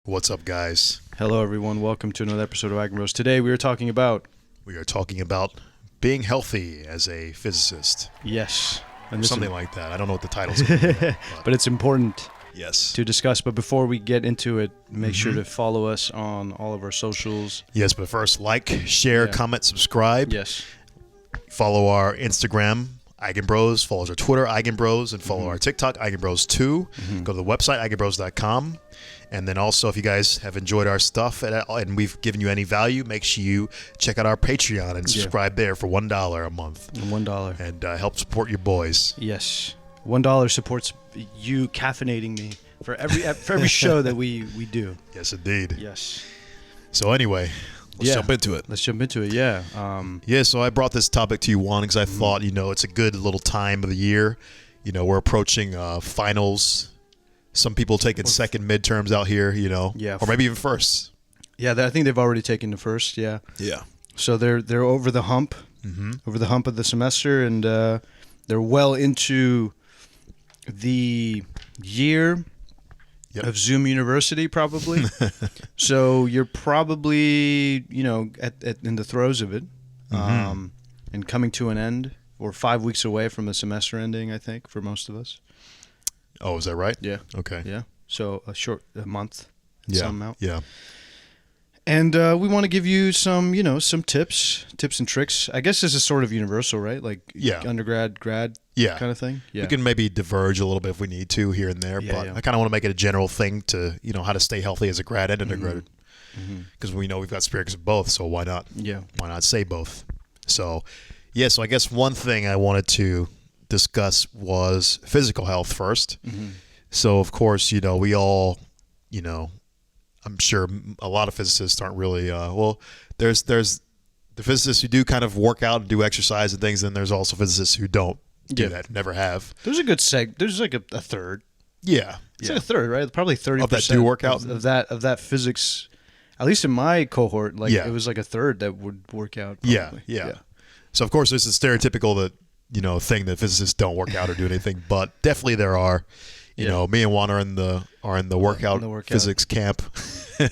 What's up, guys? Hello, everyone. Welcome to another episode of Eigenbros. Today, we are talking about... being healthy as a physicist. Yes. And something like that. I don't know what the title's going to be. But it's important Yes. to discuss. But before we get into it, make sure to follow us on all of our socials. Yes, but first, like, share, comment, subscribe. Yes. Follow our Instagram, Eigenbros. Follow our Twitter, Eigenbros. And follow our TikTok, Eigenbros2. Go to the website, eigenbros.com. And then also, if you guys have enjoyed our stuff and we've given you any value, make sure you check out our Patreon and subscribe there for $1 a month. $1. And help support your boys. Yes. $1 supports you caffeinating me for every show that we do. Yes, indeed. Yes. So anyway, let's jump into it. Let's jump into it, yeah. So I brought this topic to you, Juan, because I thought, it's a good little time of the year. We're approaching finals. Some people taking second midterms out here, Yeah. or maybe even first. Yeah, I think they've already taken the first, yeah. Yeah. So they're over the hump, over the hump of the semester, and they're well into the year of Zoom University, probably. So you're probably, in the throes of it, and coming to an end, or 5 weeks away from the semester ending, I think, for most of us. Oh, is that right? Yeah. Okay. Yeah. So a month, and some out. Yeah. And we want to give you some tips and tricks. I guess this is sort of universal, right? Like undergrad, grad kind of thing. Yeah. We can maybe diverge a little bit if we need to here and there, but I kind of want to make it a general thing to, how to stay healthy as a grad and undergrad. Because we know we've got experience of both, so why not? Yeah. Why not say both? So, so I guess one thing I wanted to discuss was physical health first. So, of course, we all, I'm sure a lot of physicists aren't really, there's the physicists who do kind of work out and do exercise and things, and there's also physicists who don't do that, never have. There's a good there's like a third. Yeah. It's like a third, right? Probably 30% of that do work out? Of that physics, at least in my cohort, it was like a third that would work out. Probably. Yeah. So, of course, there's a stereotypical that, thing that physicists don't work out or do anything, but definitely there are. Me and Juan are in the workout physics camp.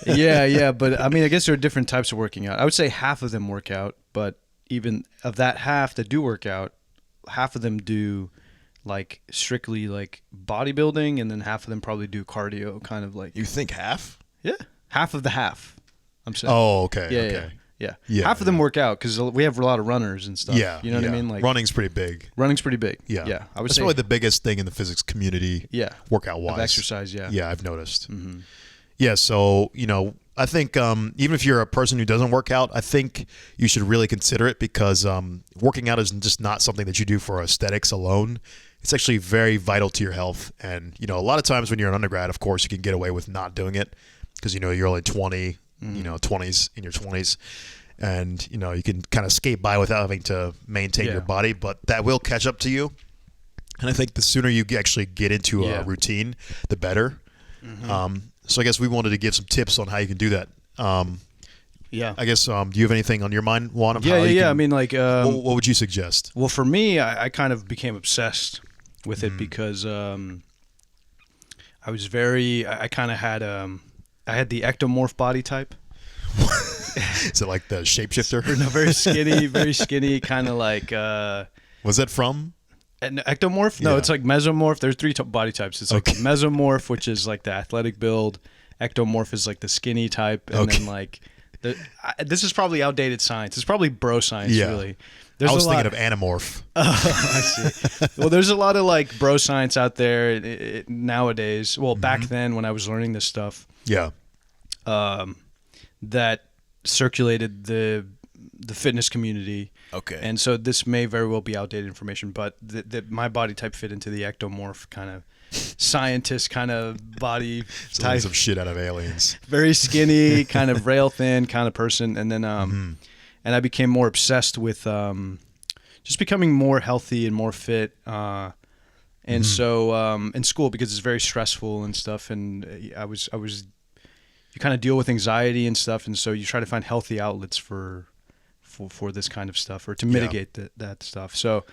yeah, but I mean, I guess there are different types of working out. I would say half of them work out, but even of that half that do work out, half of them do like strictly like bodybuilding, and then half of them probably do cardio, kind of like. You think half? Yeah, half of the half. I'm saying. Oh, okay. Yeah. Half of them work out because we have a lot of runners and stuff. Yeah. You know what I mean? Like running's pretty big. Yeah. I would say probably the biggest thing in the physics community. Yeah. Workout wise. Of exercise. Yeah. Yeah, I've noticed. Yeah. So I think even if you're a person who doesn't work out, I think you should really consider it because working out is just not something that you do for aesthetics alone. It's actually very vital to your health. And a lot of times when you're an undergrad, of course, you can get away with not doing it because you're only 20. 20s, in your 20s, and you can kind of skate by without having to maintain your body, but that will catch up to you. And I think the sooner you actually get into a routine, the better. So I guess we wanted to give some tips on how you can do that. I guess do you have anything on your mind, Juan? Of how you can, I mean, like what would you suggest? Well, for me, I kind of became obsessed with it because I was I kind of had I had the ectomorph body type. Is it like the shapeshifter? No, very skinny, kind of like. Was that from? An ectomorph? No, it's like mesomorph. There's three body types. It's like mesomorph, which is like the athletic build. Ectomorph is like the skinny type, and then like this is probably outdated science. It's probably bro science, really. I was thinking of anamorph. Oh, I see. Well, there's a lot of like bro science out there nowadays. Well, back then when I was learning this stuff, that circulated the fitness community. Okay. And so this may very well be outdated information, but my body type fit into the ectomorph kind of scientist kind of body type. Some shit out of Aliens. Very skinny, kind of rail thin kind of person, and then and I became more obsessed with just becoming more healthy and more fit. And so in school, because it's very stressful and stuff, and I was you kind of deal with anxiety and stuff, and so you try to find healthy outlets for this kind of stuff, or to mitigate that stuff. So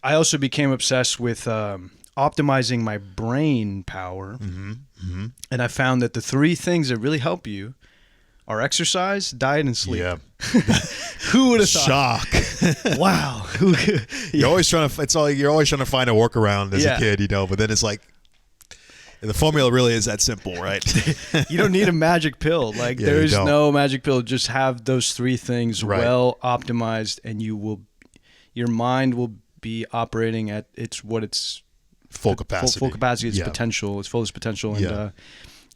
I also became obsessed with optimizing my brain power. And I found that the 3 things that really help you are exercise, diet, and sleep. Yeah. Who would have thought? Shock. Wow. You're always trying to find a workaround as a kid, but then it's like the formula really is that simple, right? You don't need a magic pill. Like there's no magic pill. Just have those 3 things well optimized, and your mind will be operating at its full capacity. Full capacity, its potential, its fullest potential, and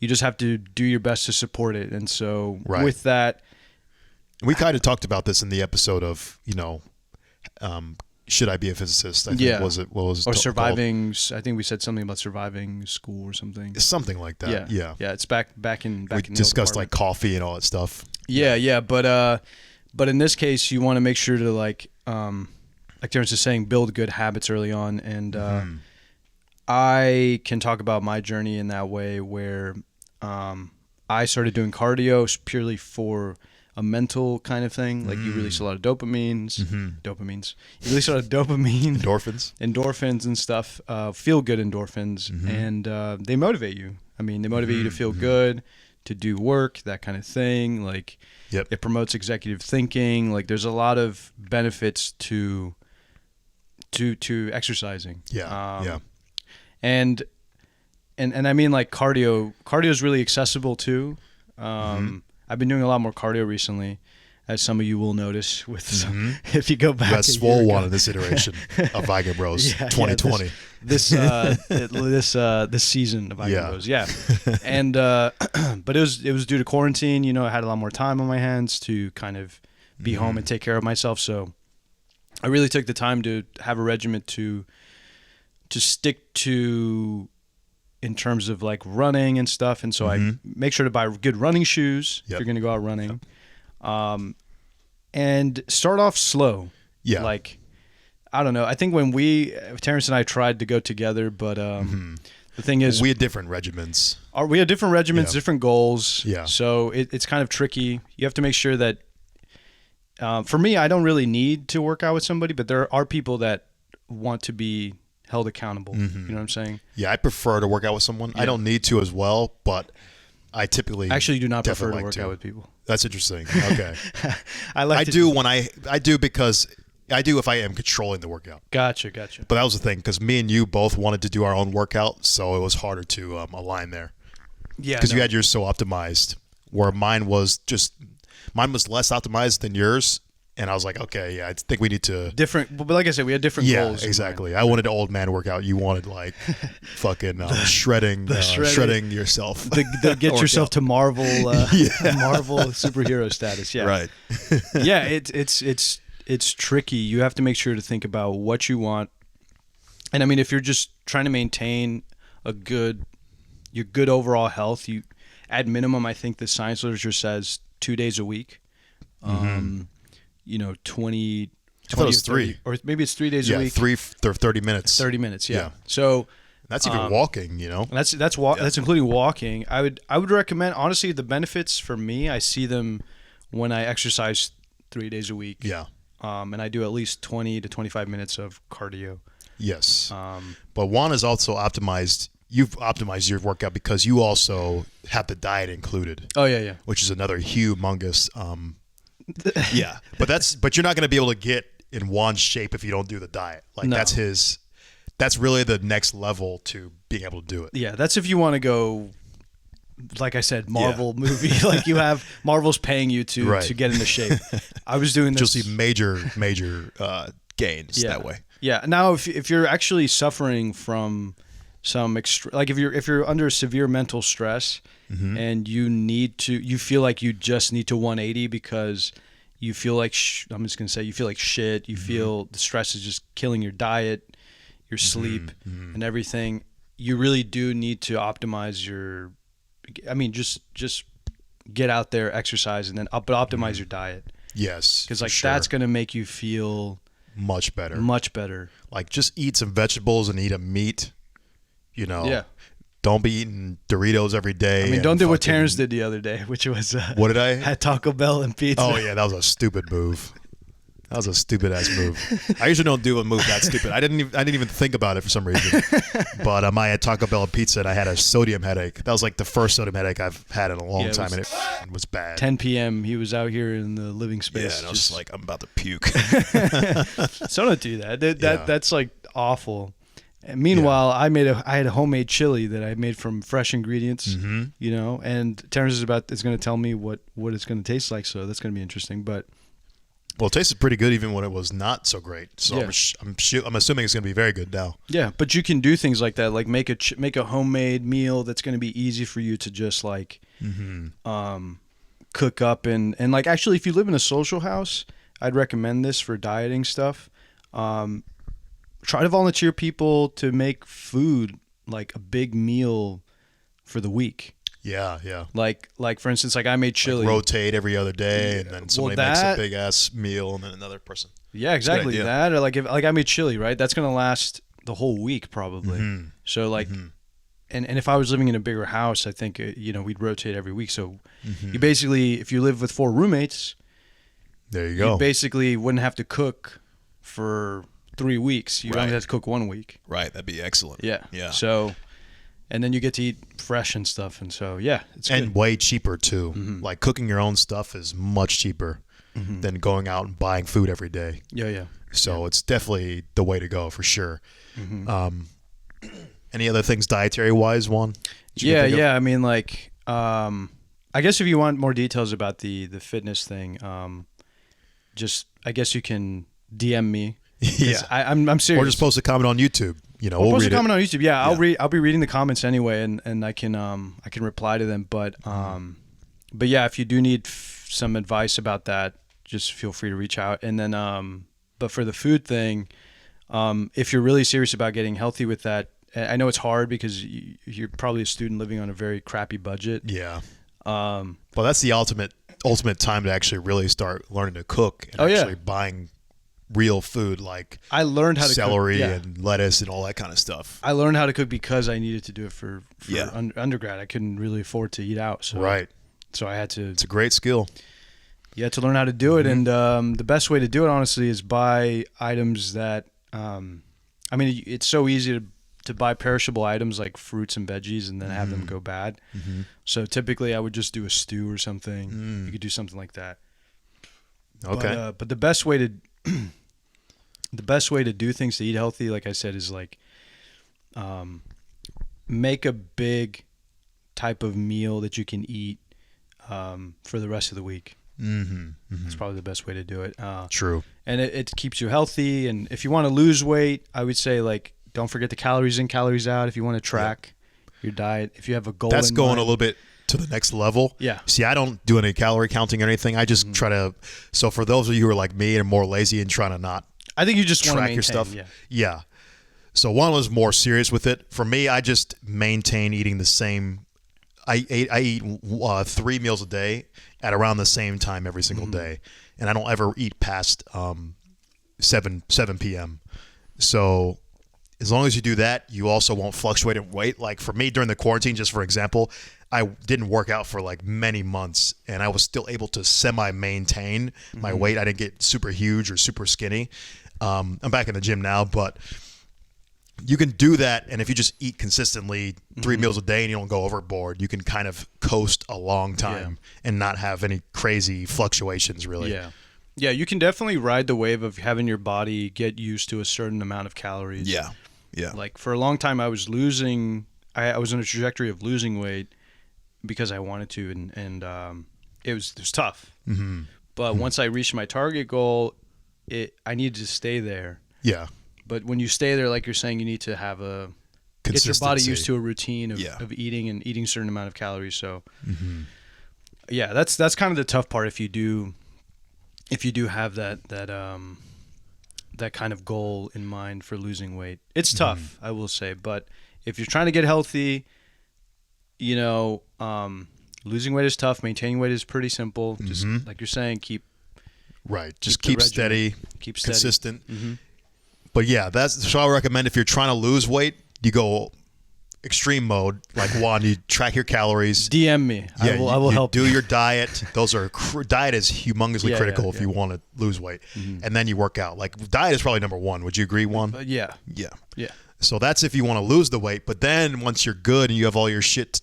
you just have to do your best to support it. And so with that, we kind of talked about this in the episode of should I be a physicist? I think or surviving. I think we said something about surviving school or something. Something like that. Yeah. It's back in. We discussed like coffee and all that stuff. Yeah. But in this case, you want to make sure to like Terence is saying, build good habits early on, and I can talk about my journey in that way where I started doing cardio purely for a mental kind of thing. Like you release a lot of dopamines. You release a lot of dopamine. Endorphins and stuff. Feel good endorphins. And they motivate you. I mean, they motivate you to feel good, to do work, that kind of thing. Like it promotes executive thinking. Like there's a lot of benefits to exercising. And I mean, like cardio is really accessible too. I've been doing a lot more cardio recently, as some of you will notice with some, if you go back. You got swole one in this iteration of Eigenbros 2020. This season of Eigenbros, and but it was due to quarantine. I had a lot more time on my hands to kind of be home and take care of myself. So I really took the time to have a regimen to stick to in terms of like running and stuff. And so I make sure to buy good running shoes if you're going to go out running. And start off slow. Yeah. Like, I don't know. I think when Terence and I tried to go together, but the thing is, we had different regimens. We had different regimens, different goals. Yeah. So it's kind of tricky. You have to make sure that, for me, I don't really need to work out with somebody, but there are people that want to be held accountable. You know what I'm saying? Yeah, I prefer to work out with someone. I don't need to as well, but I typically actually do not prefer to work out with people. That's interesting. Okay. I do because I do if I am controlling the workout. Gotcha. But that was the thing, because me and you both wanted to do our own workout, so it was harder to align there. Yeah. Because you had yours so optimized, where mine was less optimized than yours. And I was like, okay, I think we need to different. But like I said, we had different goals. Yeah, exactly. I wanted an old man workout. You wanted like fucking shredding yourself. The get yourself to Marvel, Marvel superhero status. Yeah, right. Yeah, it's tricky. You have to make sure to think about what you want. And I mean, if you're just trying to maintain your good overall health, you at minimum, I think the science literature says 2 days a week. 20 I thought it was 3. Or maybe it's 3 days a week. 30 minutes. 30 minutes, yeah. So that's even walking, That's including walking. I would recommend, honestly, the benefits for me, I see them when I exercise 3 days a week. Yeah. And I do at least 20 to 25 minutes of cardio. Yes. But Juan is also optimized. You've optimized your workout because you also have the diet included. Oh yeah. Which is another humongous yeah, but you're not going to be able to get in Juan's shape if you don't do the diet. Like that's really the next level to being able to do it. Yeah, that's if you want to go, like I said, Marvel movie. Like you have Marvel's paying you to get into shape. I was doing this. You'll see major gains that way. Yeah. Now, if you're actually suffering from some like if you're under severe mental stress. And you feel like you just need to 180 because you feel like I'm just gonna say you feel like shit. You feel the stress is just killing your diet, your sleep, and everything. You really do need to optimize your. I mean, just get out there, exercise, and then optimize your diet. Yes, because that's gonna make you feel much better. Much better. Like just eat some vegetables and eat a meat. Yeah. Don't be eating Doritos every day. I mean, don't do what Terence did the other day, which was what did I? Had Taco Bell and pizza. Oh yeah, that was a stupid move. That was a stupid ass move. I usually don't do a move that stupid. I didn't even think about it for some reason. But I had Taco Bell pizza and I had a sodium headache. That was like the first sodium headache I've had in a long time, and it was bad. 10 p.m. He was out here in the living space. Yeah, and I was just like, I'm about to puke. So don't do that. That's like awful. And meanwhile, I had a homemade chili that I made from fresh ingredients. You know, and Terence is going to tell me what it's going to taste like. So that's going to be interesting. But well, it tasted pretty good even when it was not so great. So I'm assuming it's going to be very good now. Yeah, but you can do things like that, like make a homemade meal that's going to be easy for you to just like cook up and like actually if you live in a social house, I'd recommend this for dieting stuff. Try to volunteer people to make food like a big meal for the week. Yeah. Like for instance, like I made chili. Like rotate every other day, and then somebody makes a big ass meal, and then another person. Yeah, exactly that. Or like if I made chili, right? That's gonna last the whole week probably. So like, and if I was living in a bigger house, I think we'd rotate every week. So you basically, if you live with 4 roommates, there you go. You basically wouldn't have to cook for 3 weeks. You only have to cook 1 week. Right, that'd be excellent. Yeah. So, and then you get to eat fresh and stuff, and so it's and good. Way cheaper too. Like cooking your own stuff is much cheaper than going out and buying food every day. Yeah. So it's definitely the way to go for sure. Any other things dietary wise, Juan? Yeah. I mean, like, I guess if you want more details about the fitness thing, just I guess you can DM me. Yeah, I'm serious. Or just post a comment on YouTube. We'll read a comment on YouTube. Yeah, I'll be reading the comments anyway, and I can reply to them. But yeah, if you do need some advice about that, just feel free to reach out. And then but for the food thing, if you're really serious about getting healthy with that, I know it's hard because you're probably a student living on a very crappy budget. Yeah. Well, that's the ultimate time to actually really start learning to cook and actually buying real food like I learned how to celery cook, and lettuce and all that kind of stuff. I learned how to cook because I needed to do it for undergrad. I couldn't really afford to eat out. So So I had to. It's a great skill. You had to learn how to do it, and the best way to do it, honestly, is buy items that. I mean, it's so easy to buy perishable items like fruits and veggies and then have them go bad. So typically, I would just do a stew or something. You could do something like that. Okay. But the best way to do things to eat healthy, like I said, is like make a big type of meal that you can eat for the rest of the week. That's probably the best way to do it. True. And it keeps you healthy. And if you want to lose weight, I would say like don't forget the calories in, calories out. If you want to track your diet, if you have a goal, that's going a little bit to the next level. Yeah. See, I don't do any calorie counting or anything. I just try to. So for those of you who are like me and more lazy and trying to not, I think you just want to track maintain, your stuff. Yeah. So one was more serious with it. For me, I just maintain eating the same. I eat 3 meals a day at around the same time every single day, and I don't ever eat past 7 p.m. So as long as you do that, you also won't fluctuate in weight. Like for me during the quarantine, just for example, I didn't work out for like many months, and I was still able to semi-maintain my weight. I didn't get super huge or super skinny. I'm back in the gym now, but you can do that, and if you just eat consistently 3 meals a day and you don't go overboard, you can kind of coast a long time and not have any crazy fluctuations, really. Yeah, you can definitely ride the wave of having your body get used to a certain amount of calories. Yeah. Like for a long time, I was losing. I was on a trajectory of losing weight because I wanted to, and it was tough. But once I reached my target goal, I needed to stay there. Yeah. But when you stay there, like you're saying, you need to have get your body used to a routine of eating and eating a certain amount of calories. So, yeah, that's kind of the tough part if you do have that kind of goal in mind for losing weight. It's tough, I will say, but if you're trying to get healthy, losing weight is tough. Maintaining weight is pretty simple. Just like you're saying, keep steady, keep consistent. But yeah, so I recommend if you're trying to lose weight, you go extreme mode, like Juan, you track your calories. DM me. Yeah, I will you help. do your diet. Those are diet is humongously critical if you want to lose weight, and then you work out. Like diet is probably number one. Would you agree, Juan? Yeah. Yeah. So that's if you want to lose the weight. But then once you're good and you have all your shit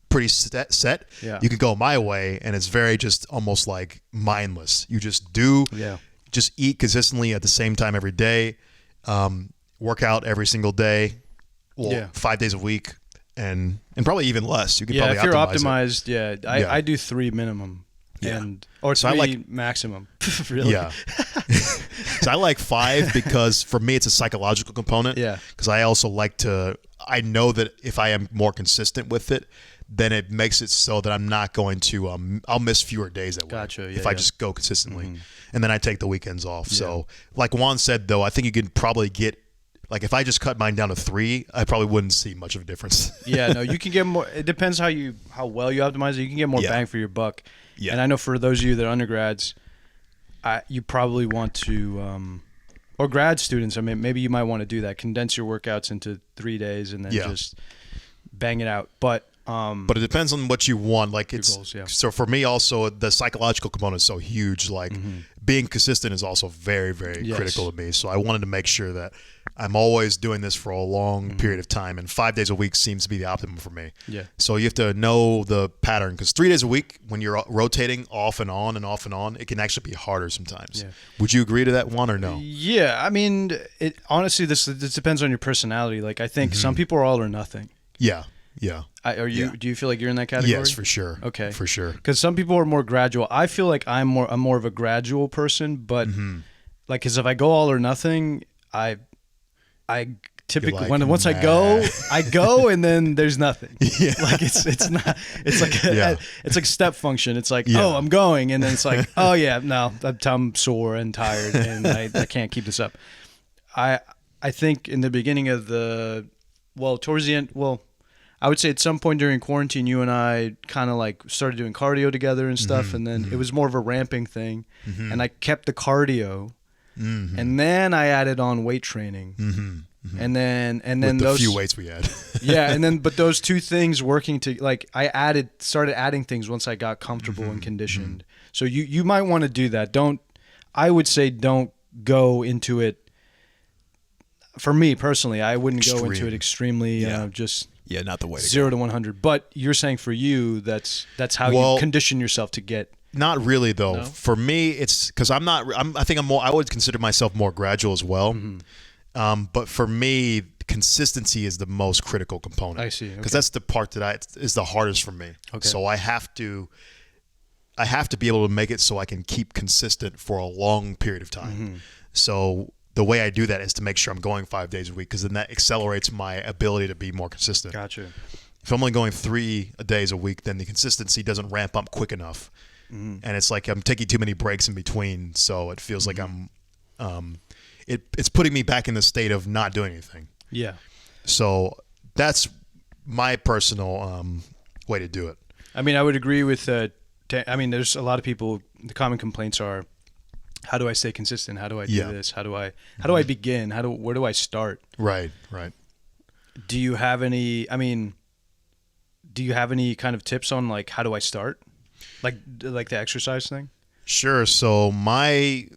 pretty set, you can go my way, and it's very just almost like mindless. You just just eat consistently at the same time every day, work out every single day. 5 days a week, and probably even less. You could probably if you're optimize optimized, I do 3 minimum, or 3 maximum. Really? Yeah. So I like 5 because for me it's a psychological component. Yeah. Because I also like to. I know that if I am more consistent with it, then it makes it so that I'm not going to. I'll miss fewer days at work. Gotcha. Yeah, if I just go consistently, and then I take the weekends off. So, like Juan said, though, I think you can probably get. Like if I just cut mine down to 3, I probably wouldn't see much of a difference. No, you can get more. It depends how well you optimize it. You can get more bang for your buck. Yeah. And I know for those of you that are undergrads, you probably want to, or grad students. I mean, maybe you might want to do that. Condense your workouts into 3 days and then just bang it out. But it depends on what you want. Like it's goals, so for me also the psychological component is so huge. Like being consistent is also very, very critical to me. So I wanted to make sure that I'm always doing this for a long period of time, and 5 days a week seems to be the optimum for me. Yeah. So you have to know the pattern, because 3 days a week, when you're rotating off and on and off and on, it can actually be harder sometimes. Yeah. Would you agree to that one or no? Yeah. I mean, honestly, this depends on your personality. Like I think some people are all or nothing. Yeah. Yeah. Do you feel like you're in that category? Yes, for sure. Okay. For sure. Because some people are more gradual. I feel like I'm more of a gradual person, but like, because if I go all or nothing, I typically like, once I go and then there's nothing. Yeah. Like it's not. It's like it's like step function. It's like I'm going, and then it's like no, I'm sore and tired and I can't keep this up. I think in the beginning of towards the end, I would say at some point during quarantine, you and I kind of like started doing cardio together and stuff, and then it was more of a ramping thing, and I kept the cardio, and then I added on weight training, and then with those few weights we had, but those two things working to like I started adding things once I got comfortable and conditioned. So you might want to do that. I would say don't go into it. For me personally, I wouldn't go into it extremely just. Yeah, not the way to 0 to 100. But you're saying for you, that's how you condition yourself to get. Not really though. No? For me, it's because I think I'm more. I would consider myself more gradual as well. But for me, consistency is the most critical component. I see. Because that's the part that is the hardest for me. Okay. So I have to be able to make it so I can keep consistent for a long period of time. So the way I do that is to make sure I'm going 5 days a week, because then that accelerates my ability to be more consistent. Gotcha. If I'm only going 3 days a week, then the consistency doesn't ramp up quick enough. And it's like I'm taking too many breaks in between, so it feels like it's putting me back in the state of not doing anything. Yeah. So that's my personal way to do it. I mean, I would agree with there's a lot of people, the common complaints are, how do I stay consistent? How do I do this? How do I begin? Where do I start? Right. Do you have any kind of tips on like how do I start? Like the exercise thing? Sure. So my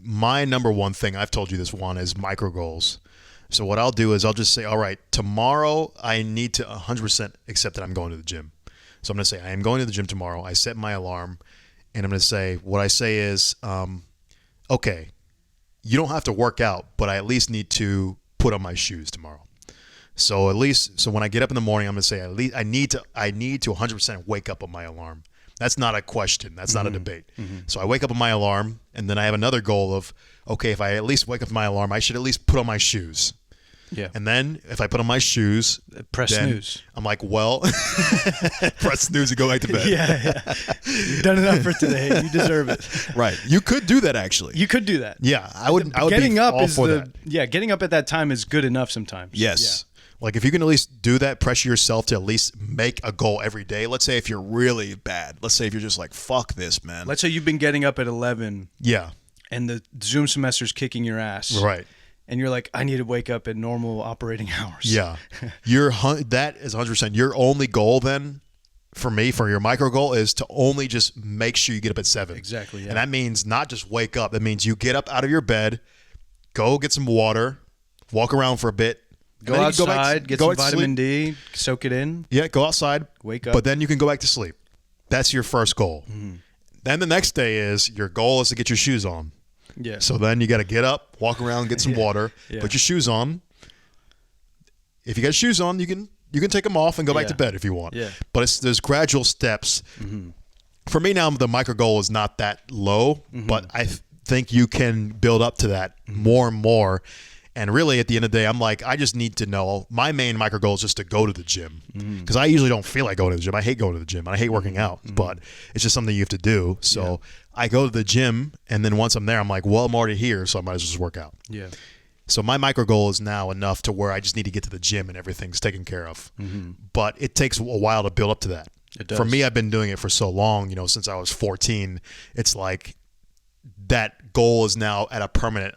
number one thing, I've told you this one, is micro goals. So what I'll do is I'll just say, all right, tomorrow I need to 100% accept that I'm going to the gym. So I'm going to say I am going to the gym tomorrow. I set my alarm. And I'm going to say, what I say is, okay, you don't have to work out, but I at least need to put on my shoes tomorrow. So when I get up in the morning, I'm going to say, at least I need to 100% wake up on my alarm. That's not a question. That's not a debate. So I wake up on my alarm, and then I have another goal of, okay, if I at least wake up on my alarm, I should at least put on my shoes. Yeah. And then if I put on my shoes, press snooze. I'm like, well, press snooze and go back to bed. Yeah. You've done enough for today. You deserve it. Right. You could do that actually. You could do that. Yeah. I would getting up all for that. Yeah, getting up at that time is good enough sometimes. Yes. Yeah. Like if you can at least do that, pressure yourself to at least make a goal every day. Let's say if you're really bad. Let's say if you're just like, fuck this, man. Let's say you've been getting up at 11. Yeah. And the Zoom semester's kicking your ass. Right. and you're like, I need to wake up at normal operating hours. Yeah. That is 100%. Your only goal then, for me, for your micro goal, is to only just make sure you get up at 7. Exactly. Yeah. And that means not just wake up. That means you get up out of your bed, go get some water, walk around for a bit. Go outside, get some vitamin D, soak it in. Yeah, go outside. Wake up. But then you can go back to sleep. That's your first goal. Then the next day is, your goal is to get your shoes on. Yeah. So then you got to get up, walk around, get some water, put your shoes on. If you got shoes on, you can take them off and go back to bed if you want. Yeah. But there's gradual steps. For me now, the micro goal is not that low, but I think you can build up to that more and more. And really, at the end of the day, I'm like, I just need to know. My main micro goal is just to go to the gym, because I usually don't feel like going to the gym. I hate going to the gym. I hate working out, but it's just something you have to do. So I go to the gym, and then once I'm there, I'm like, well, I'm already here, so I might as well just work out. Yeah. So my micro goal is now enough to where I just need to get to the gym and everything's taken care of. But it takes a while to build up to that. It does. For me, I've been doing it for so long, since I was 14. It's like that goal is now at a permanent,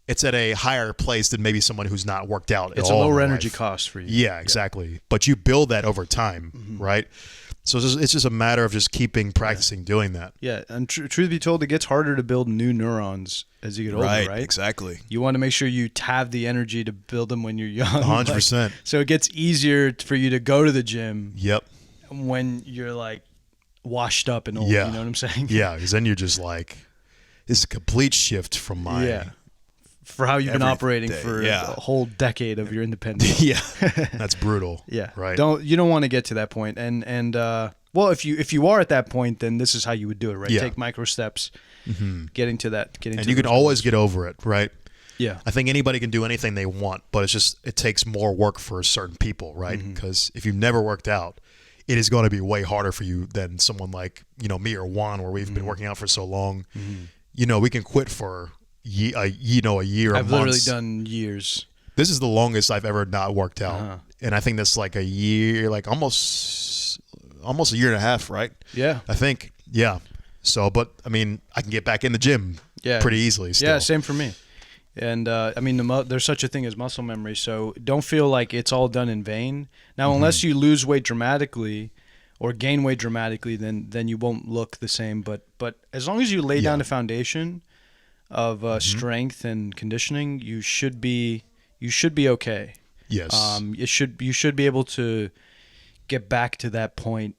it's at a higher place than maybe someone who's not worked out at all. It's a lower energy cost for you. Yeah, exactly. But you build that over time, right? So it's just a matter of just keeping practicing doing that. Yeah, and truth be told, it gets harder to build new neurons as you get older, right? Exactly. You want to make sure you have the energy to build them when you're young. 100%. So it gets easier for you to go to the gym. Yep. When you're like washed up and old, Yeah. you know what I'm saying? Yeah, because then you're just like, it's a complete shift from my... For how you've been operating for a whole decade of your independence. Yeah, that's brutal. Yeah, right. You don't want to get to that point. And well, if you are at that point, then this is how you would do it, right? Yeah. Take micro steps, getting to that. And you can always get over it, right? Yeah. I think anybody can do anything they want, but it takes more work for certain people, right? Because if you've never worked out, it is going to be way harder for you than someone like me or Juan, where we've been working out for so long. We can quit for a year. I've literally done years. This is the longest I've ever not worked out, and I think that's like a year, like almost a year and a half, right? Yeah, I think. Yeah. So, but I mean, I can get back in the gym pretty easily still. Yeah, same for me. And I mean, there's such a thing as muscle memory, so don't feel like it's all done in vain. Now, unless you lose weight dramatically or gain weight dramatically, then you won't look the same. But as long as you lay down the foundation of strength and conditioning, you should be okay. Yes. You should be able to get back to that point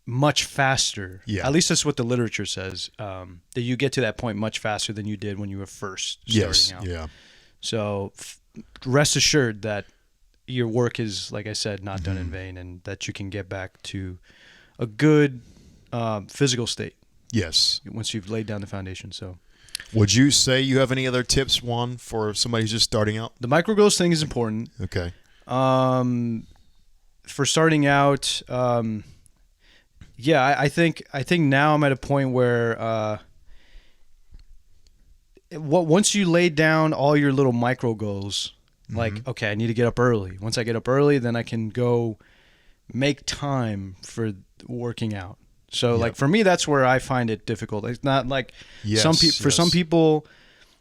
much faster. Yeah. At least that's what the literature says. That you get to that point much faster than you did when you were first starting out. Yeah. So rest assured that your work is, like I said, not done in vain, and that you can get back to a good physical state. Yes. Once you've laid down the foundation. So. Would you say you have any other tips, Juan, for somebody who's just starting out? The micro goals thing is important. Okay. For starting out, I think now I'm at a point where once you lay down all your little micro goals, like, okay, I need to get up early. Once I get up early, then I can go make time for working out. So like for me, that's where I find it difficult. It's not like some people,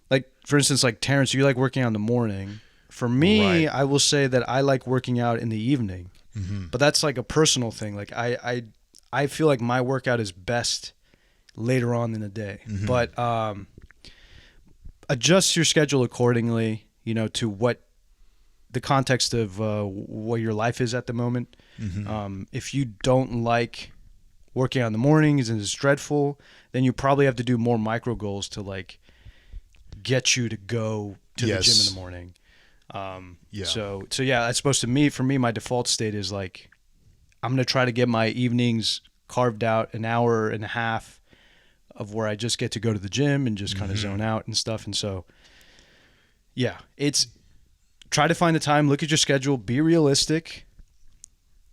like for instance, like Terence, you like working out in the morning. For me, I will say that I like working out in the evening, but that's like a personal thing. Like I feel like my workout is best later on in the day, but adjust your schedule accordingly, to what the context of what your life is at the moment. If you don't like working out in the mornings and it's dreadful, then you probably have to do more micro goals to like get you to go to the gym in the morning. So I suppose for me, my default state is like, I'm going to try to get my evenings carved out an hour and a half of where I just get to go to the gym and just kind of zone out and stuff. And so, it's try to find the time, look at your schedule, be realistic.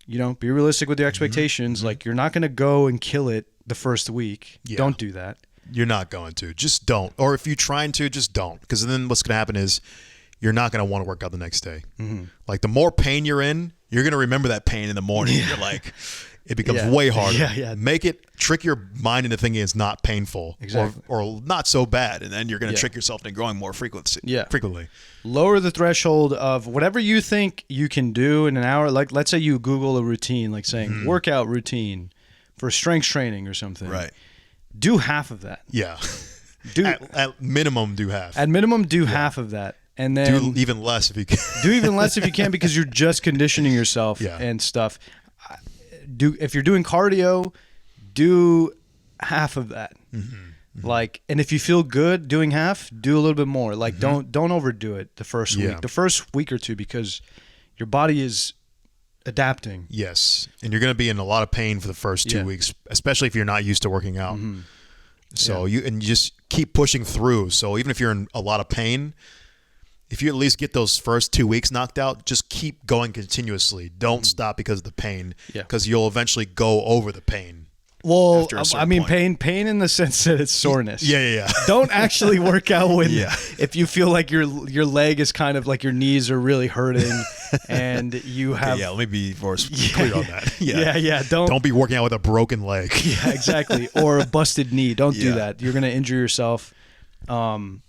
Be realistic with your expectations. Like, you're not going to go and kill it the first week. Yeah. Don't do that. You're not going to. Just don't. Or if you're trying to, just don't. Because then what's going to happen is you're not going to want to work out the next day. Like, the more pain you're in, you're going to remember that pain in the morning. You're like, it becomes way harder. Yeah. Trick your mind into thinking it's not painful or not so bad, and then you're going to trick yourself into growing more frequently. Lower the threshold of whatever you think you can do in an hour. Like, let's say you Google a routine, like saying workout routine for strength training or something. Right. Do half of that. Yeah. At minimum, do half. At minimum, do half of that. And then do even less if you can. Do even less if you can, because you're just conditioning yourself and stuff. If you're doing cardio, do half of that. Like, and if you feel good doing half, do a little bit more. Like, don't overdo it the first week. The first week or two, because your body is adapting. Yes, and you're going to be in a lot of pain for the first 2 weeks, especially if you're not used to working out. So you just keep pushing through. So even if you're in a lot of pain, if you at least get those first 2 weeks knocked out, just keep going continuously. Don't stop because of the pain, because you'll eventually go over the pain. Well, I mean, pain in the sense that it's soreness. Yeah. Don't actually work out when if you feel like your leg is kind of like your knees are really hurting and you have. Let me be more clear on that. Yeah. Don't be working out with a broken leg. Yeah, exactly. Or a busted knee. Don't do that. You're gonna injure yourself. And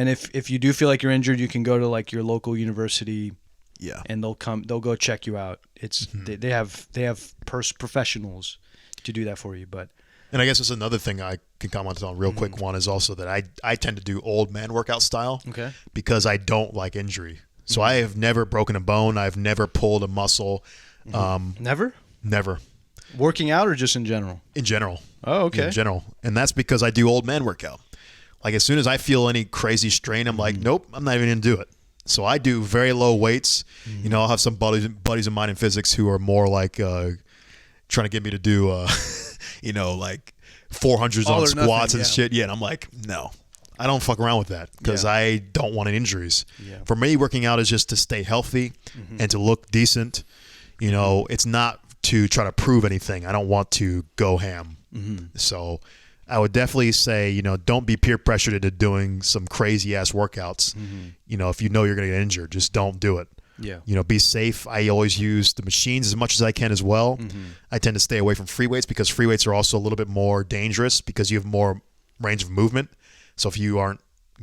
if you do feel like you're injured, you can go to like your local university. Yeah. And they'll go check you out. It's they have professionals to do that for you. And I guess it's another thing I can comment on real quick. One is also that I tend to do old man workout style because I don't like injury. So I have never broken a bone. I've never pulled a muscle. Never working out, or just in general? In general. Oh, okay. In general. And that's because I do old man workout. Like, as soon as I feel any crazy strain, I'm like, nope, I'm not even going to do it. So I do very low weights. I'll have some buddies of mine in physics who are more like trying to get me to do, like 400s on squats and shit. Yeah, and I'm like, no, I don't fuck around with that because I don't want any injuries. Yeah. For me, working out is just to stay healthy and to look decent. It's not to try to prove anything. I don't want to go ham. So I would definitely say, don't be peer pressured into doing some crazy ass workouts. If you know you're going to get injured, just don't do it. Yeah. Be safe. I always use the machines as much as I can as well. I tend to stay away from free weights because free weights are also a little bit more dangerous because you have more range of movement. So if you aren't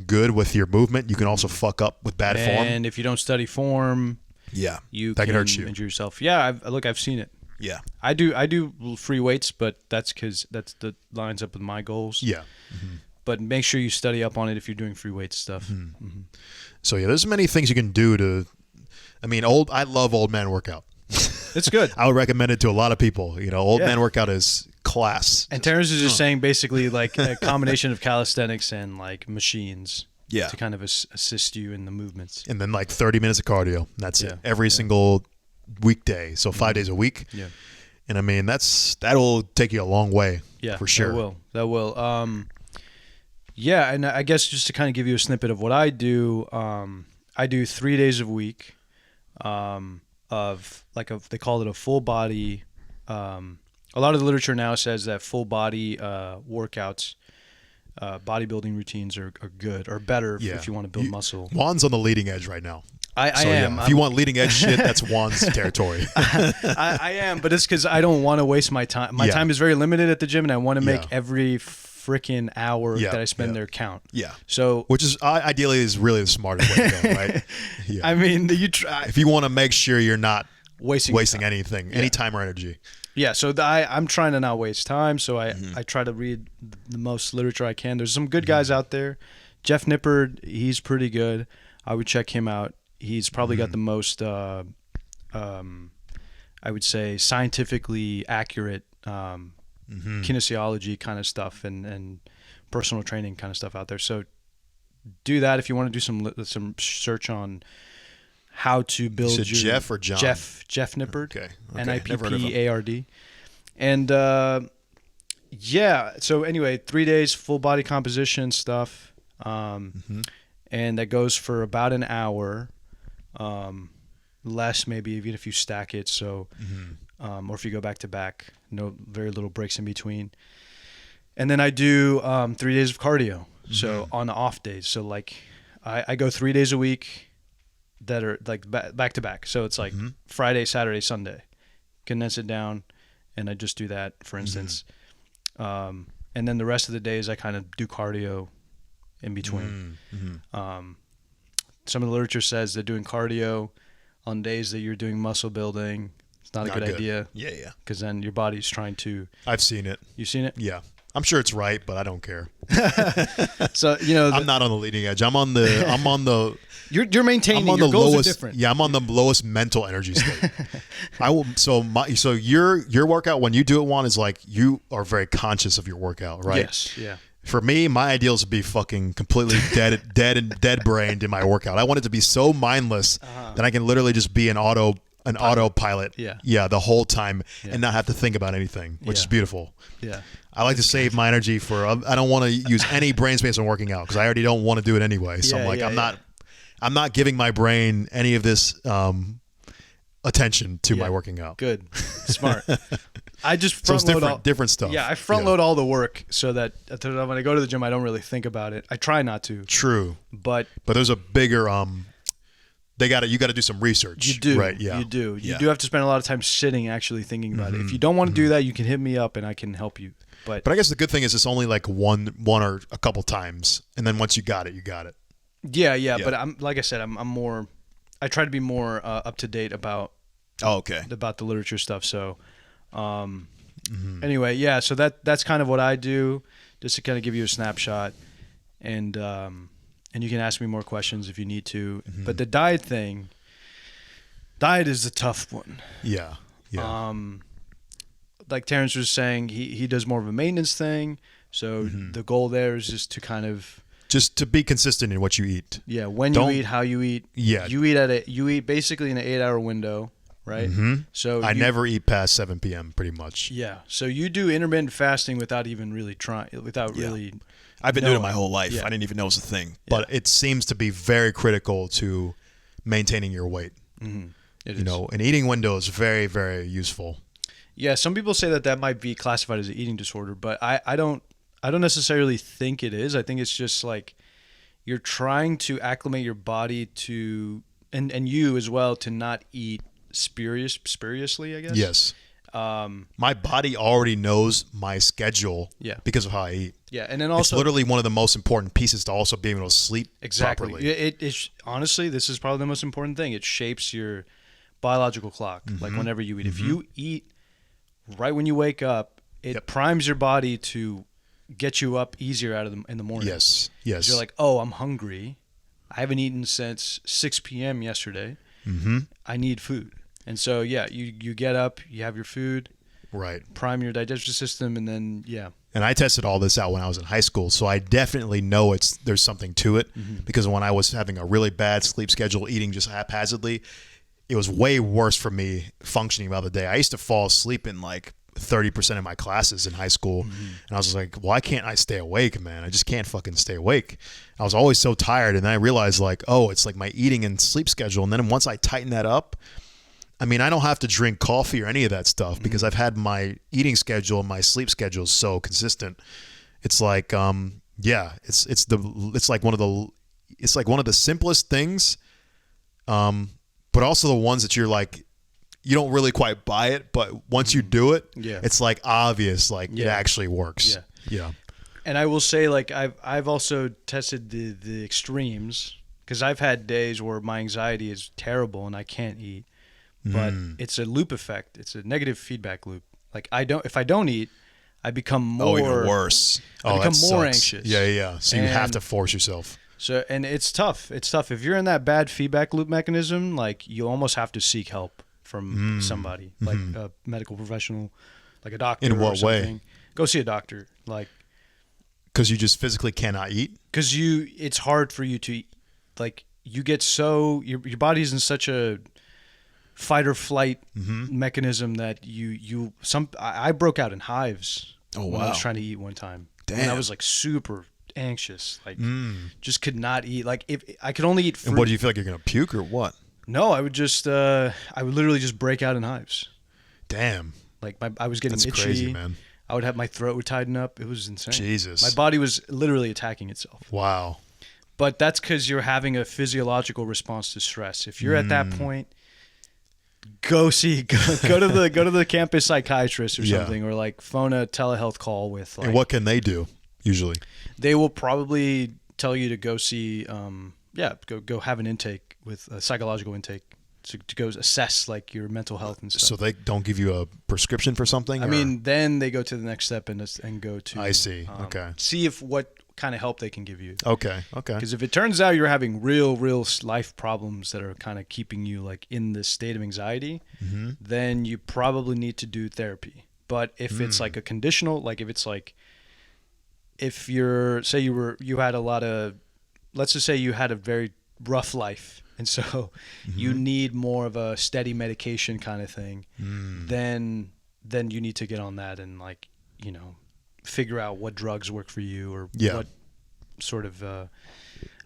good with your movement, you can also fuck up with bad form. And if you don't study form, that can hurt you. Injure yourself. Yeah, I've seen it. Yeah. I do free weights, but that's because that lines up with my goals. Yeah. But make sure you study up on it if you're doing free weight stuff. So there's many things you can do to. I love old man workout. It's good. I would recommend it to a lot of people. Old man workout is class. And Terence is just saying basically like a combination of calisthenics and like machines. Yeah. To kind of assist you in the movements. And then like 30 minutes of cardio. That's it. Every single weekday. So 5 days a week. Yeah. And that'll take you a long way. Yeah. For sure. That will. Yeah. And I guess just to kind of give you a snippet of what I do, I do 3 days a week. They call it a full body. A lot of the literature now says that full body workouts, bodybuilding routines are good or better if you want to build muscle. Juan's on the leading edge right now. I am. If you want leading edge shit, that's Juan's territory. I am, but it's because I don't want to waste my time. My time is very limited at the gym, and I want to make every freaking hour that I spend there count. Yeah. So, which is ideally is really the smartest way to go, right? Yeah. I mean, you try if you want to make sure you're not wasting anything, any time or energy. Yeah. So I'm trying to not waste time. So I try to read the most literature I can. There's some good guys out there. Jeff Nippard, he's pretty good. I would check him out. He's probably got the most, I would say, scientifically accurate kinesiology kind of stuff and personal training kind of stuff out there. So do that if you want to do some search on how to build your Jeff or John? Jeff Nippard. Okay. Nippard. And so anyway, 3 days full body composition stuff. And that goes for about an hour. Less maybe even if you stack it. So or if you go back to back, very little breaks in between. And then I do 3 days of cardio. So on the off days. So like I go 3 days a week that are like back to back. So it's like Friday, Saturday, Sunday. Condense it down and I just do that, for instance. And then the rest of the days I kind of do cardio in between. Some of the literature says that doing cardio on days that you're doing muscle building, it's not a good idea. Yeah. Because then your body's trying to... I've seen it. You've seen it? Yeah. I'm sure it's right, but I don't care. So, you know... I'm not on the leading edge. I'm on the... You're maintaining. I'm on your the goals lowest. are different. Yeah, I'm on the lowest mental energy state. I will. So your workout, when you do it, Juan, is like you are very conscious of your workout, right? Yes. Yeah. For me, my ideal is to be fucking completely dead brained in my workout. I want it to be so mindless that I can literally just be an autopilot. Yeah. The whole time and not have to think about anything, which is beautiful. Yeah. I like to save my energy for. I don't want to use any brain space when working out because I already don't want to do it anyway. So I'm not giving my brain any of this attention to my working out. Good. Smart. I just so it's front load different stuff. Yeah, I front load all the work so that when I go to the gym, I don't really think about it. I try not to. True. But there's a bigger you got to do some research. You do. Right, yeah. You do. Yeah. You do have to spend a lot of time sitting actually thinking about it. If you don't want to do that, you can hit me up and I can help you. But I guess the good thing is it's only like one or a couple times, and then once you got it, you got it. Yeah. But I'm like I said, I'm more. I try to be more up to date about. Oh, okay. About the literature stuff. So, anyway, yeah. So that's kind of what I do, just to kind of give you a snapshot, and you can ask me more questions if you need to. But the diet is the tough one. Yeah. Like Terence was saying, he does more of a maintenance thing. So the goal there is just to kind of just to be consistent in what you eat. Yeah, you eat, how you eat. Yeah, you eat basically in an 8-hour window, right? So I never eat past 7 p.m. pretty much. Yeah, so you do intermittent fasting without even really trying, really. I've been doing it my whole life. Yeah. I didn't even know it was a thing, but it seems to be very critical to maintaining your weight. It is. An eating window is very, very useful. Yeah, some people say that might be classified as an eating disorder, but I don't necessarily think it is. I think it's just like you're trying to acclimate your body to, and you as well, to not eat spuriously, I guess. Yes. My body already knows my schedule because of how I eat. Yeah, and then also it's literally one of the most important pieces to also being able to sleep properly. It honestly, this is probably the most important thing. It shapes your biological clock, like whenever you eat. If you eat right when you wake up, it primes your body to get you up easier in the morning. Yes. You're like, oh, I'm hungry. I haven't eaten since 6 p.m. yesterday. I need food. And so, you get up, you have your food. Right. Prime your digestive system, and then, And I tested all this out when I was in high school, so I definitely know there's something to it because when I was having a really bad sleep schedule, eating just haphazardly, it was way worse for me functioning the other day. I used to fall asleep in like 30% of my classes in high school. And I was just like, why can't I stay awake, man? I just can't fucking stay awake. I was always so tired. And then I realized like, oh, it's like my eating and sleep schedule. And then once I tighten that up, I mean, I don't have to drink coffee or any of that stuff because I've had my eating schedule and my sleep schedule so consistent. It's like, it's like one of the simplest things. But also the ones that you're like, you don't really quite buy it, but once you do it, it's like obvious, like it actually works. Yeah. And I will say, like, I've also tested the extremes because I've had days where my anxiety is terrible and I can't eat, but it's a loop effect. It's a negative feedback loop. Like if I don't eat, I become more even worse. I become more anxious. Yeah. So you have to force yourself. So, and it's tough. It's tough. If you're in that bad feedback loop mechanism, like you almost have to seek help from somebody, like a medical professional, like a doctor. In what way? Go see a doctor. Like, because you just physically cannot eat? Because it's hard for you to eat. Like, you get so, your body's in such a fight or flight mechanism that I broke out in hives when I was trying to eat one time. Damn. And I was like super anxious, like just could not eat. Like if I could only eat fruit. And what, do you feel like you're gonna puke or what? No, I would just I would literally just break out in hives. Damn. Like I was getting itchy. That's crazy, man. I would have my throat would tighten up. It was insane. Jesus. My body was literally attacking itself. Wow. But that's because you're having a physiological response to stress. If you're at that point, go to the campus psychiatrist or Yeah. something, or like phone a telehealth call with. Like, And what can they do usually? they will probably tell you to go see, go have an intake with a psychological intake to go assess like your mental health and stuff. So they don't give you a prescription for something? I mean, then they go to the next step and go to. I see. Okay. See if what kind of help they can give you. Okay. Because if it turns out you're having real life problems that are kind of keeping you like in this state of anxiety, then you probably need to do therapy. But if it's like a conditional, like if it's like, if you're, say you had a lot of, let's just say you had a very rough life, and so you need more of a steady medication kind of thing, then you need to get on that and like, you know, figure out what drugs work for you, or what sort of,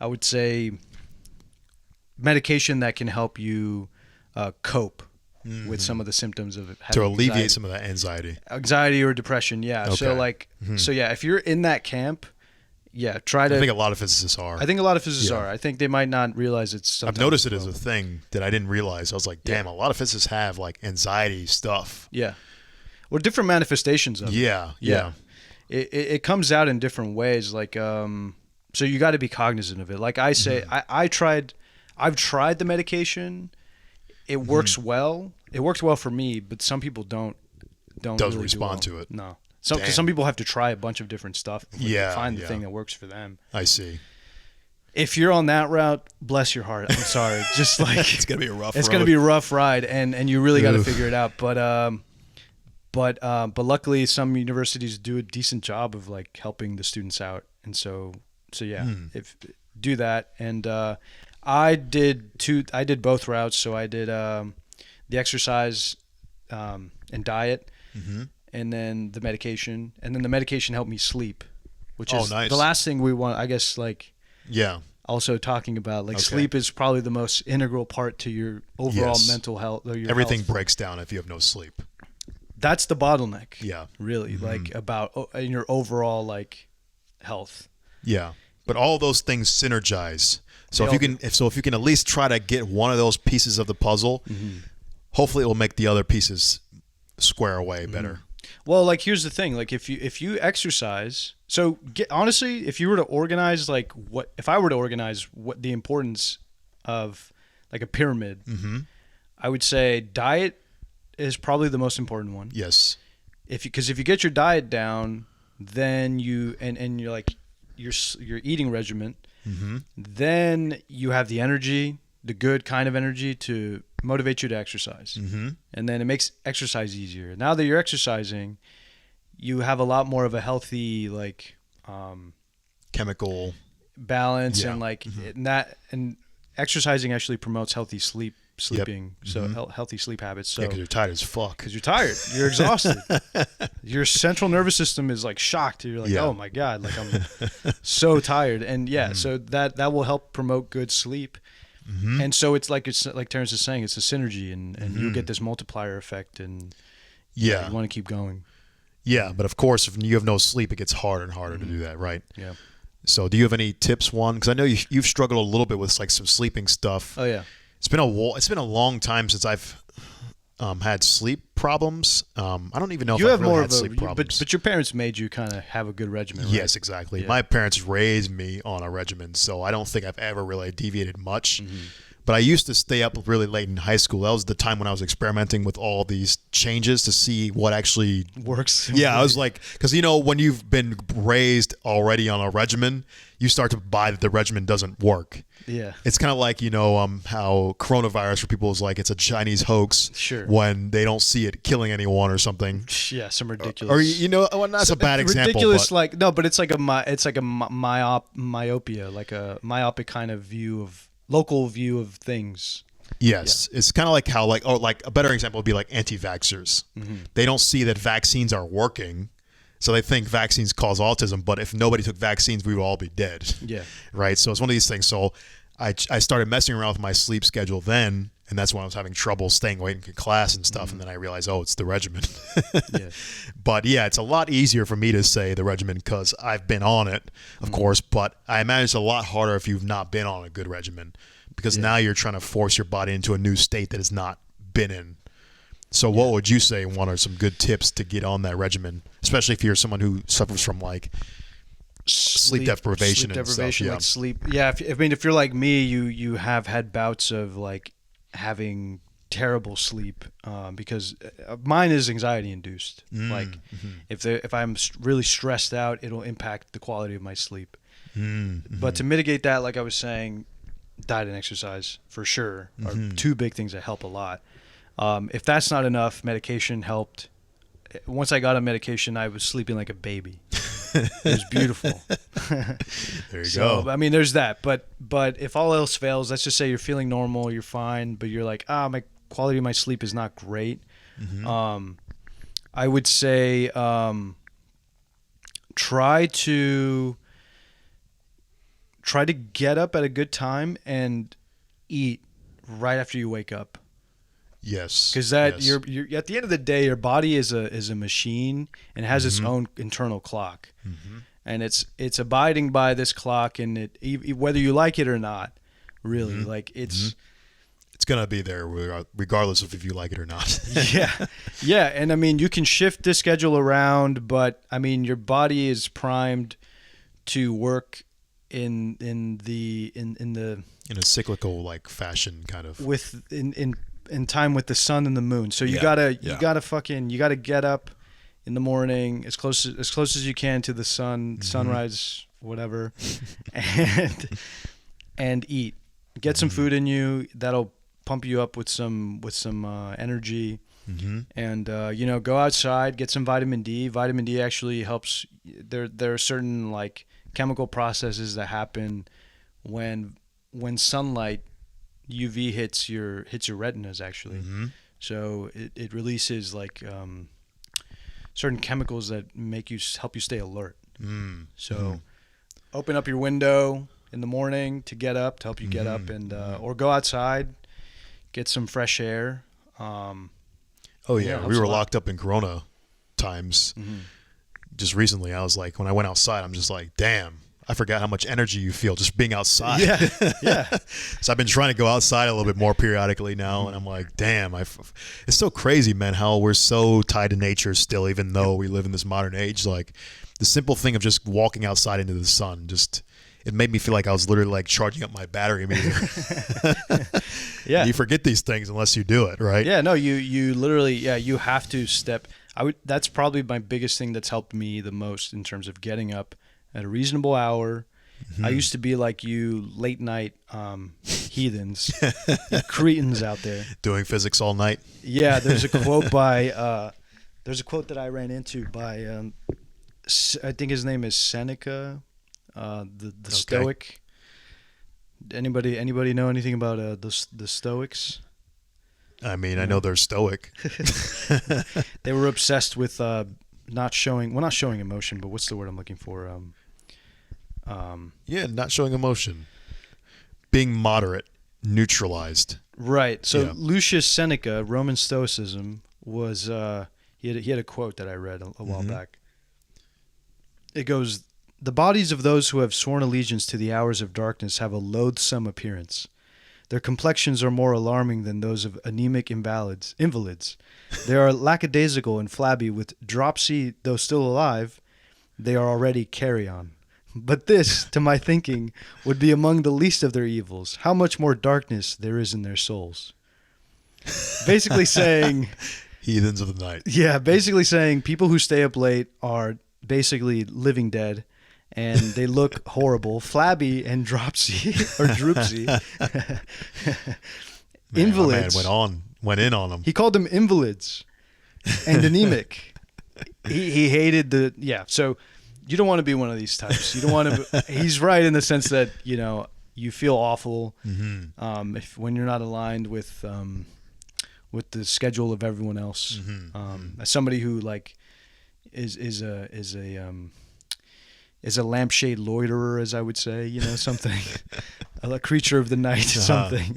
I would say, medication that can help you cope with some of the symptoms of having to alleviate anxiety. some of that Anxiety or depression, yeah. Okay. So like, so yeah, if you're in that camp, try to. I think a lot of physicists are. I think a lot of physicists are. I think they might not realize it's. I've noticed it as a thing that I didn't realize. I was like, damn, a lot of physicists have like anxiety stuff. Yeah. Or different manifestations of it. Yeah. It comes out in different ways. Like, so you got to be cognizant of it. Like I say, I've tried the medication. It works well. It worked well for me, but some people don't really respond do well. to it. No. Because some people have to try a bunch of different stuff before they find the Yeah. thing that works for them. I see. If you're on that route, bless your heart. I'm sorry. Just like It's gonna be a rough. it's road. going to be a rough ride, and you really got to figure it out. But luckily, some universities do a decent job of like helping the students out, and so yeah, if do that. And I did both routes. So I did the exercise and diet, and then the medication, and then the medication helped me sleep, which is nice. the last thing we want. I guess like also talking about like sleep is probably the most integral part to your overall mental health. Or your Everything health. breaks down if you have no sleep. That's the bottleneck. Yeah. Really, like about in your overall like health. Yeah. But all those things synergize. So if you can at least try to get one of those pieces of the puzzle, hopefully it will make the other pieces square away better. Well, like here's the thing, like if you exercise, so honestly, if you were to organize like if I were to organize what the importance of like a pyramid, I would say diet is probably the most important one. Yes. Because if you get your diet down, then you and you're like your eating regimen, then you have the energy, the good kind of energy to motivate you to exercise. And then it makes exercise easier. Now that you're exercising, you have a lot more of a healthy like Chemical balance and like and exercising actually promotes healthy sleeping, so healthy sleep habits. So because you're tired as fuck. because you're tired, you're exhausted, your central nervous system is like shocked. You're like, oh my god, like I'm so tired, and so that will help promote good sleep. And so it's like Terence is saying, it's a synergy, and you get this multiplier effect, and you want to keep going. Yeah, but of course, if you have no sleep, it gets harder and harder to do that, right? Yeah. So, do you have any tips, Juan? Because I know you've struggled a little bit with like some sleeping stuff. Oh yeah. It's been a long time since I've had sleep problems. I don't even know if I've really had sleep problems. But your parents made you kind of have a good regimen, right? Yes, exactly. Yeah. My parents raised me on a regimen, so I don't think I've ever really deviated much. But I used to stay up really late in high school. That was the time when I was experimenting with all these changes to see what actually works. Yeah, I was like, because when you've been raised already on a regimen, you start to buy that the regimen doesn't work. Yeah. It's kind of like, how coronavirus for people is like it's a Chinese hoax when they don't see it killing anyone or something. Yeah, some ridiculous. Or that's a bad example. Ridiculous, but it's like a myopia, like a myopic kind of local view of things. Yes, it's kind of like how like a better example would be like anti-vaxxers. They don't see that vaccines are working. So they think vaccines cause autism, but if nobody took vaccines, we would all be dead. Yeah. Right? So it's one of these things. So I started messing around with my sleep schedule then, and that's when I was having trouble staying awake in class and stuff, and then I realized, it's the regimen. But yeah, it's a lot easier for me to say the regimen because I've been on it, of course, but I imagine it's a lot harder if you've not been on a good regimen because now you're trying to force your body into a new state that has not been in. So what would you say one are some good tips to get on that regimen, especially if you're someone who suffers from like sleep deprivation and stuff? Yeah. Like sleep. Yeah. If you're like me, you have had bouts of like having terrible sleep because mine is anxiety induced. Like if I'm really stressed out, it'll impact the quality of my sleep. But to mitigate that, like I was saying, diet and exercise for sure are two big things that help a lot. If that's not enough, medication helped. Once I got on medication, I was sleeping like a baby. It was beautiful. There you go. I mean, there's that. But if all else fails, let's just say you're feeling normal, you're fine, but you're like, my quality of my sleep is not great. I would say try to get up at a good time and eat right after you wake up. Yes. Because you're at the end of the day, your body is a machine and has its own internal clock, and it's abiding by this clock, and whether you like it or not, really, like it's gonna be there regardless of if you like it or not. yeah, and I mean you can shift the schedule around, but I mean your body is primed to work in a cyclical like fashion, kind of in time with the sun and the moon. So you gotta get up in the morning as close as you can to the sunrise, whatever, and eat. Get some food in you that'll pump you up with some energy, and go outside, get some vitamin D. Vitamin D actually helps. There are certain like chemical processes that happen when sunlight UV hits your retinas actually. So it releases like certain chemicals that help you stay alert. So open up your window in the morning to help you get up, and or go outside, get some fresh air. We were locked up in Corona times. Just recently, I was like, when I went outside, I'm just like, damn, I forgot how much energy you feel just being outside. Yeah. So I've been trying to go outside a little bit more periodically now, and I'm like, damn, it's so crazy, man, how we're so tied to nature still, even though we live in this modern age. Like the simple thing of just walking outside into the sun, it made me feel like I was literally like charging up my battery meter. Yeah. You forget these things unless you do it, right? Yeah, no, you literally, you have to step. That's probably my biggest thing that's helped me the most in terms of getting up at a reasonable hour. I used to be like you late night heathens, cretins out there. Doing physics all night. Yeah, there's a quote that I ran into by, I think his name is Seneca, the Stoic. Anybody know anything about the Stoics? I mean, I know they're stoic. They were obsessed with not showing emotion, but what's the word I'm looking for? Not showing emotion. Being moderate, neutralized. Right. So Lucius Seneca, Roman Stoicism, was he had a quote that I read a while back. It goes, "The bodies of those who have sworn allegiance to the hours of darkness have a loathsome appearance. Their complexions are more alarming than those of anemic invalids. They are lackadaisical and flabby, with dropsy, though still alive. They are already carrion. But this, to my thinking, would be among the least of their evils. How much more darkness there is in their souls." Basically saying... Heathens of the night. Yeah, basically saying people who stay up late are basically living dead, and they look horrible, flabby and dropsy or droopsy. Invalids. Man went in on them. He called them invalids and anemic. He hated so you don't want to be one of these types. You don't want to. He's right in the sense that you feel awful if when you're not aligned with the schedule of everyone else. As somebody who like is a lampshade loiterer, as I would say, something, a creature of the night, something.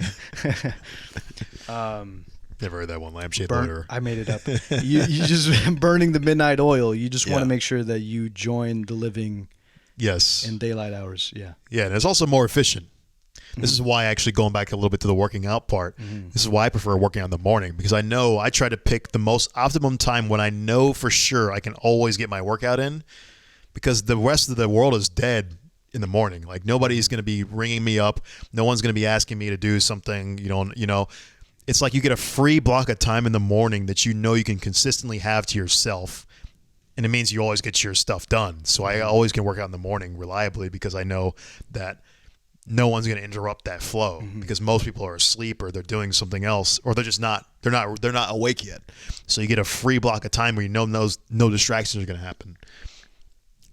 Never heard that one, lampshade loiterer. I made it up. You just burning the midnight oil. You just want to make sure that you join the living. Yes. In daylight hours. Yeah. Yeah, and it's also more efficient. This is why actually going back a little bit to the working out part. This is why I prefer working out in the morning, because I know I try to pick the most optimum time when I know for sure I can always get my workout in, because the rest of the world is dead in the morning. Like nobody's going to be ringing me up. No one's going to be asking me to do something. It's like you get a free block of time in the morning that you know you can consistently have to yourself. And it means you always get your stuff done. So I always can work out in the morning reliably, because I know that no one's going to interrupt that flow, because most people are asleep or they're doing something else, or they're just not awake yet. So you get a free block of time where you know no distractions are going to happen.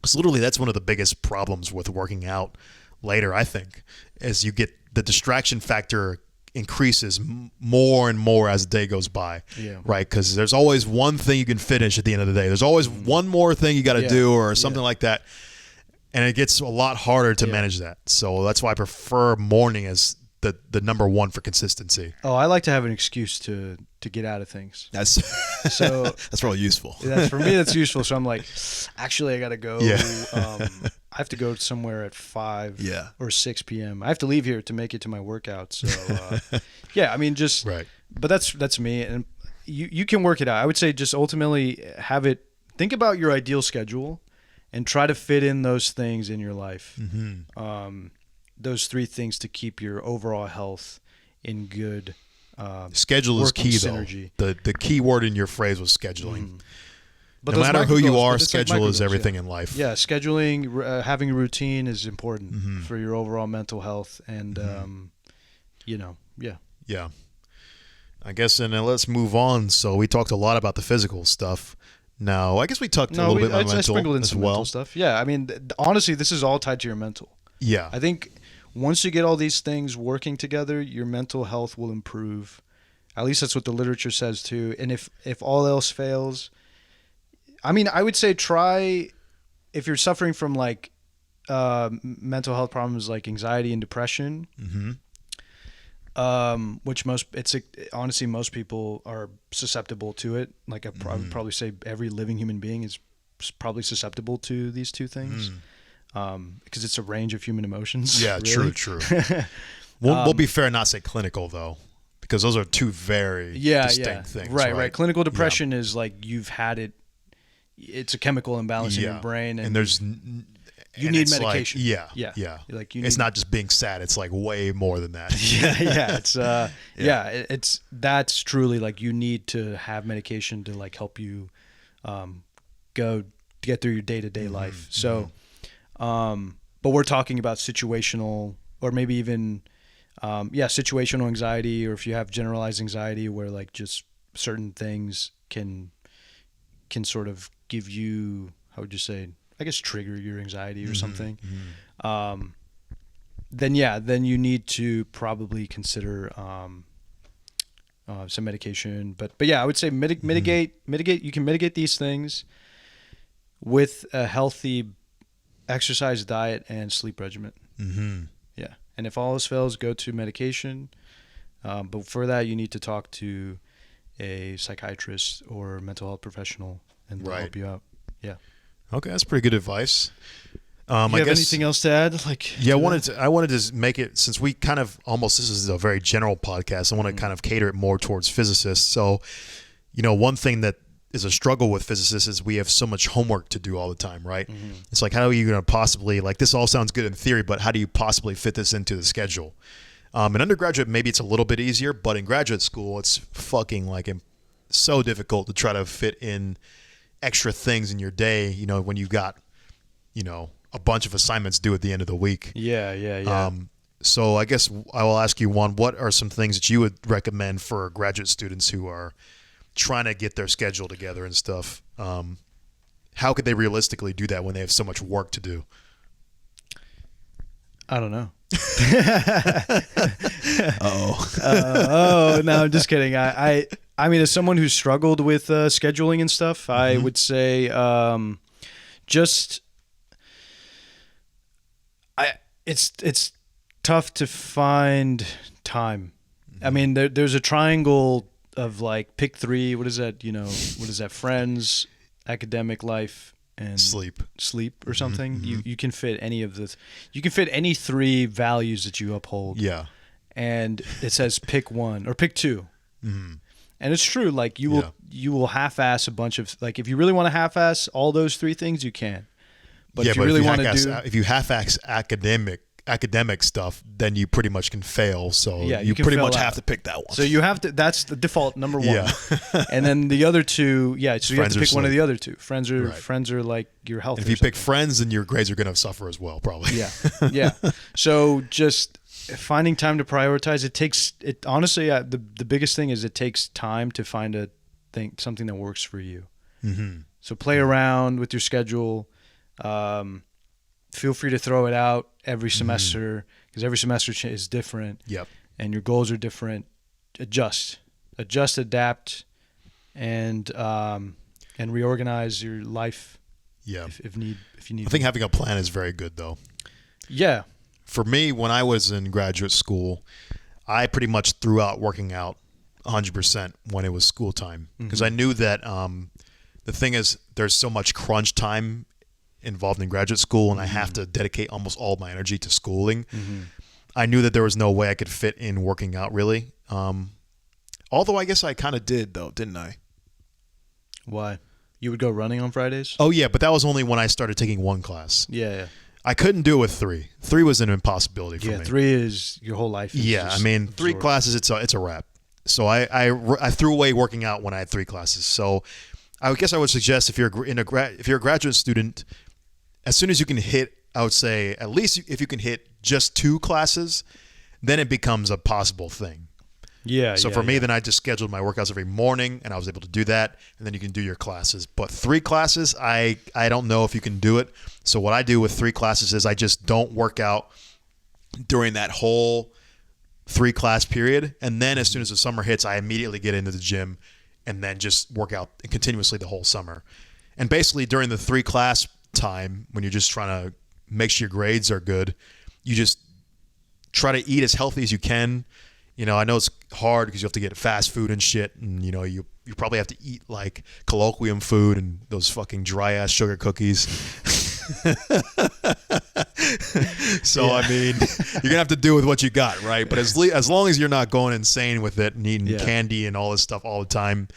Because literally that's one of the biggest problems with working out later, I think, is you get the distraction factor increases more and more as the day goes by, right? Because there's always one thing you can finish at the end of the day. There's always one more thing you got to do or something like that. And it gets a lot harder to manage that. So that's why I prefer morning as the number one for consistency. Oh, I like to have an excuse to get out of things. That's so that's really useful. For me, that's useful. So I'm like, actually, I got to go. Yeah. I have to go somewhere at 5 or 6 p.m. I have to leave here to make it to my workout. So I mean, just right. But that's me, and you can work it out. I would say just ultimately think about your ideal schedule, and try to fit in those things in your life. Those 3 things to keep your overall health in good. Schedule is key, synergy. Though. The key word in your phrase was scheduling. But no matter who you are, like schedule is everything in life. Yeah, scheduling, having a routine is important for your overall mental health, and Yeah. I guess, and then let's move on. So we talked a lot about the physical stuff. Now, I guess we talked a little bit about mental sprinkled in as some well. mental stuff. Yeah, I mean, honestly, this is all tied to your mental. Yeah. I think once you get all these things working together, your mental health will improve. At least that's what the literature says too. And if all else fails, I mean, I would say try, if you're suffering from like mental health problems like anxiety and depression, which honestly most people are susceptible to it. Like I would probably say every living human being is probably susceptible to these 2 things, because it's a range of human emotions. Yeah, really. true. We'll be fair and not say clinical though, because those are 2 very distinct things. Right. Clinical depression is like you've had it. It's a chemical imbalance in your brain, and there's you need medication. Like, Like it's not just being sad; it's like way more than that. It's that's truly like you need to have medication to like help you get through your day-to-day life. So, but we're talking about situational, or maybe even situational anxiety, or if you have generalized anxiety where like just certain things can sort of give you, how would you say, I guess trigger your anxiety or something, then you need to probably consider some medication. But I would say mitigate. You can mitigate these things with a healthy exercise, diet, and sleep regimen. Yeah, and if all else fails, go to medication. But for that, you need to talk to a psychiatrist or mental health professional, and they'll help you out. Yeah. Okay, that's pretty good advice. You have anything else to add? I wanted to make it, since we kind of this is a very general podcast, I want to kind of cater it more towards physicists. So, one thing that is a struggle with physicists is we have so much homework to do all the time, right? It's like, how are you going to possibly, like, this all sounds good in theory, but how do you possibly fit this into the schedule? In undergraduate, maybe it's a little bit easier, but in graduate school, it's fucking so difficult to try to fit in extra things in your day, when you've got, a bunch of assignments due at the end of the week. Yeah. So I guess I will ask you, Juan, what are some things that you would recommend for graduate students who are trying to get their schedule together and stuff? How could they realistically do that when they have so much work to do? I don't know. Oh, no, I'm just kidding. I mean, as someone who's struggled with scheduling and stuff, I would say it's tough to find time. I mean, there's a triangle of like pick 3. What is that? What is that? Friends, academic life, and sleep or something, you can fit any of you can fit any 3 values that you uphold. Yeah. And it says pick 1 or pick 2. Mm-hmm. And it's true. Like you will half-ass a bunch of, like, if you really want to half-ass all those 3 things, you can. But if you really want to do, if you half-ass academic stuff, then you pretty much can fail. So Yeah, you can pretty fail much out. have to pick that one. So you have to. That's the default number 1. Yeah. And then the other 2, yeah. So you have Friends to or pick one of sleep. the other 2. Friends Right. are like your health. And if or you pick something. friends, then your grades are going to suffer as well, probably. Yeah, yeah. So just finding time to prioritize. It takes it honestly. The biggest thing is it takes time to find something that works for you. Mm-hmm. So play around with your schedule. Feel free to throw it out every semester because every semester is different. Yep. And your goals are different. Adjust, adapt, and reorganize your life. Yeah. If you need. I think having a plan is very good, though. Yeah. For me, when I was in graduate school, I pretty much threw out working out 100% when it was school time because I knew that the thing is there's so much crunch time involved in graduate school, and I have to dedicate almost all my energy to schooling. I knew that there was no way I could fit in working out really. Although I guess I kind of did, though, didn't I? Why? You would go running on Fridays? Oh, yeah, but that was only when I started taking 1 class. Yeah. I couldn't do it with 3. 3 was an impossibility for me. Yeah, 3 is your whole life. Yeah, I mean, 3 classes, it's a wrap. So I threw away working out when I had 3 classes. So I guess I would suggest if you're a graduate student, as soon as you can hit, I would say at least if you can hit just 2 classes, then it becomes a possible thing. Yeah. So for me, then I just scheduled my workouts every morning, and I was able to do that, and then you can do your classes. But 3 classes, I don't know if you can do it. So what I do with 3 classes is I just don't work out during that whole 3-class period, and then as soon as the summer hits, I immediately get into the gym and then just work out continuously the whole summer. And basically during the 3-class time, when you're just trying to make sure your grades are good, you just try to eat as healthy as you can. You know, I know it's hard because you have to get fast food and shit, and you know you probably have to eat like colloquium food and those fucking dry ass sugar cookies. So I mean, you're gonna have to do with what you got, right? But as long as you're not going insane with it and eating candy and all this stuff all the time,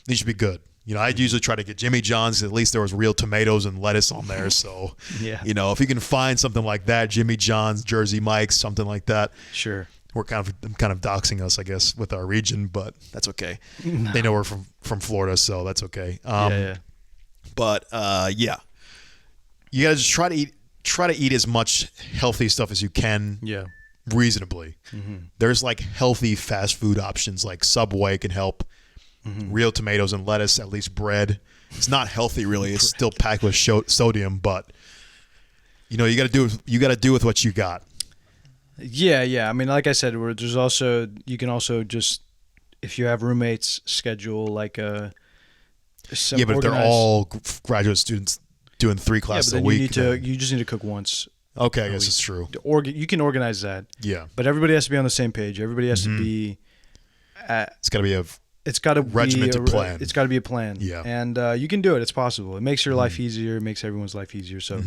you should be good. You know, I'd usually try to get Jimmy John's. At least there was real tomatoes and lettuce on there. So, you know, if you can find something like that, Jimmy John's, Jersey Mike's, something like that. Sure. We're kind of doxing us, I guess, with our region, but that's okay. No. They know we're from Florida, so that's okay. But yeah, you gotta just try to eat as much healthy stuff as you can. Yeah. Reasonably. There's like healthy fast food options, like Subway can help. Real tomatoes and lettuce, at least bread. It's not healthy, really. It's still packed with sodium, but you know you got to do with what you got. Yeah. I mean, like I said, there's also you can also just if you have roommates schedule like a but if they're all graduate students doing 3 classes a week, you just need to cook once. Okay, I guess it's true. You can organize that. Yeah, but everybody has to be on the same page. Everybody has to be. It's got to be It's got to regimented plan. It's got to be a plan. Yeah, and you can do it. It's possible. It makes your life easier. It makes everyone's life easier. So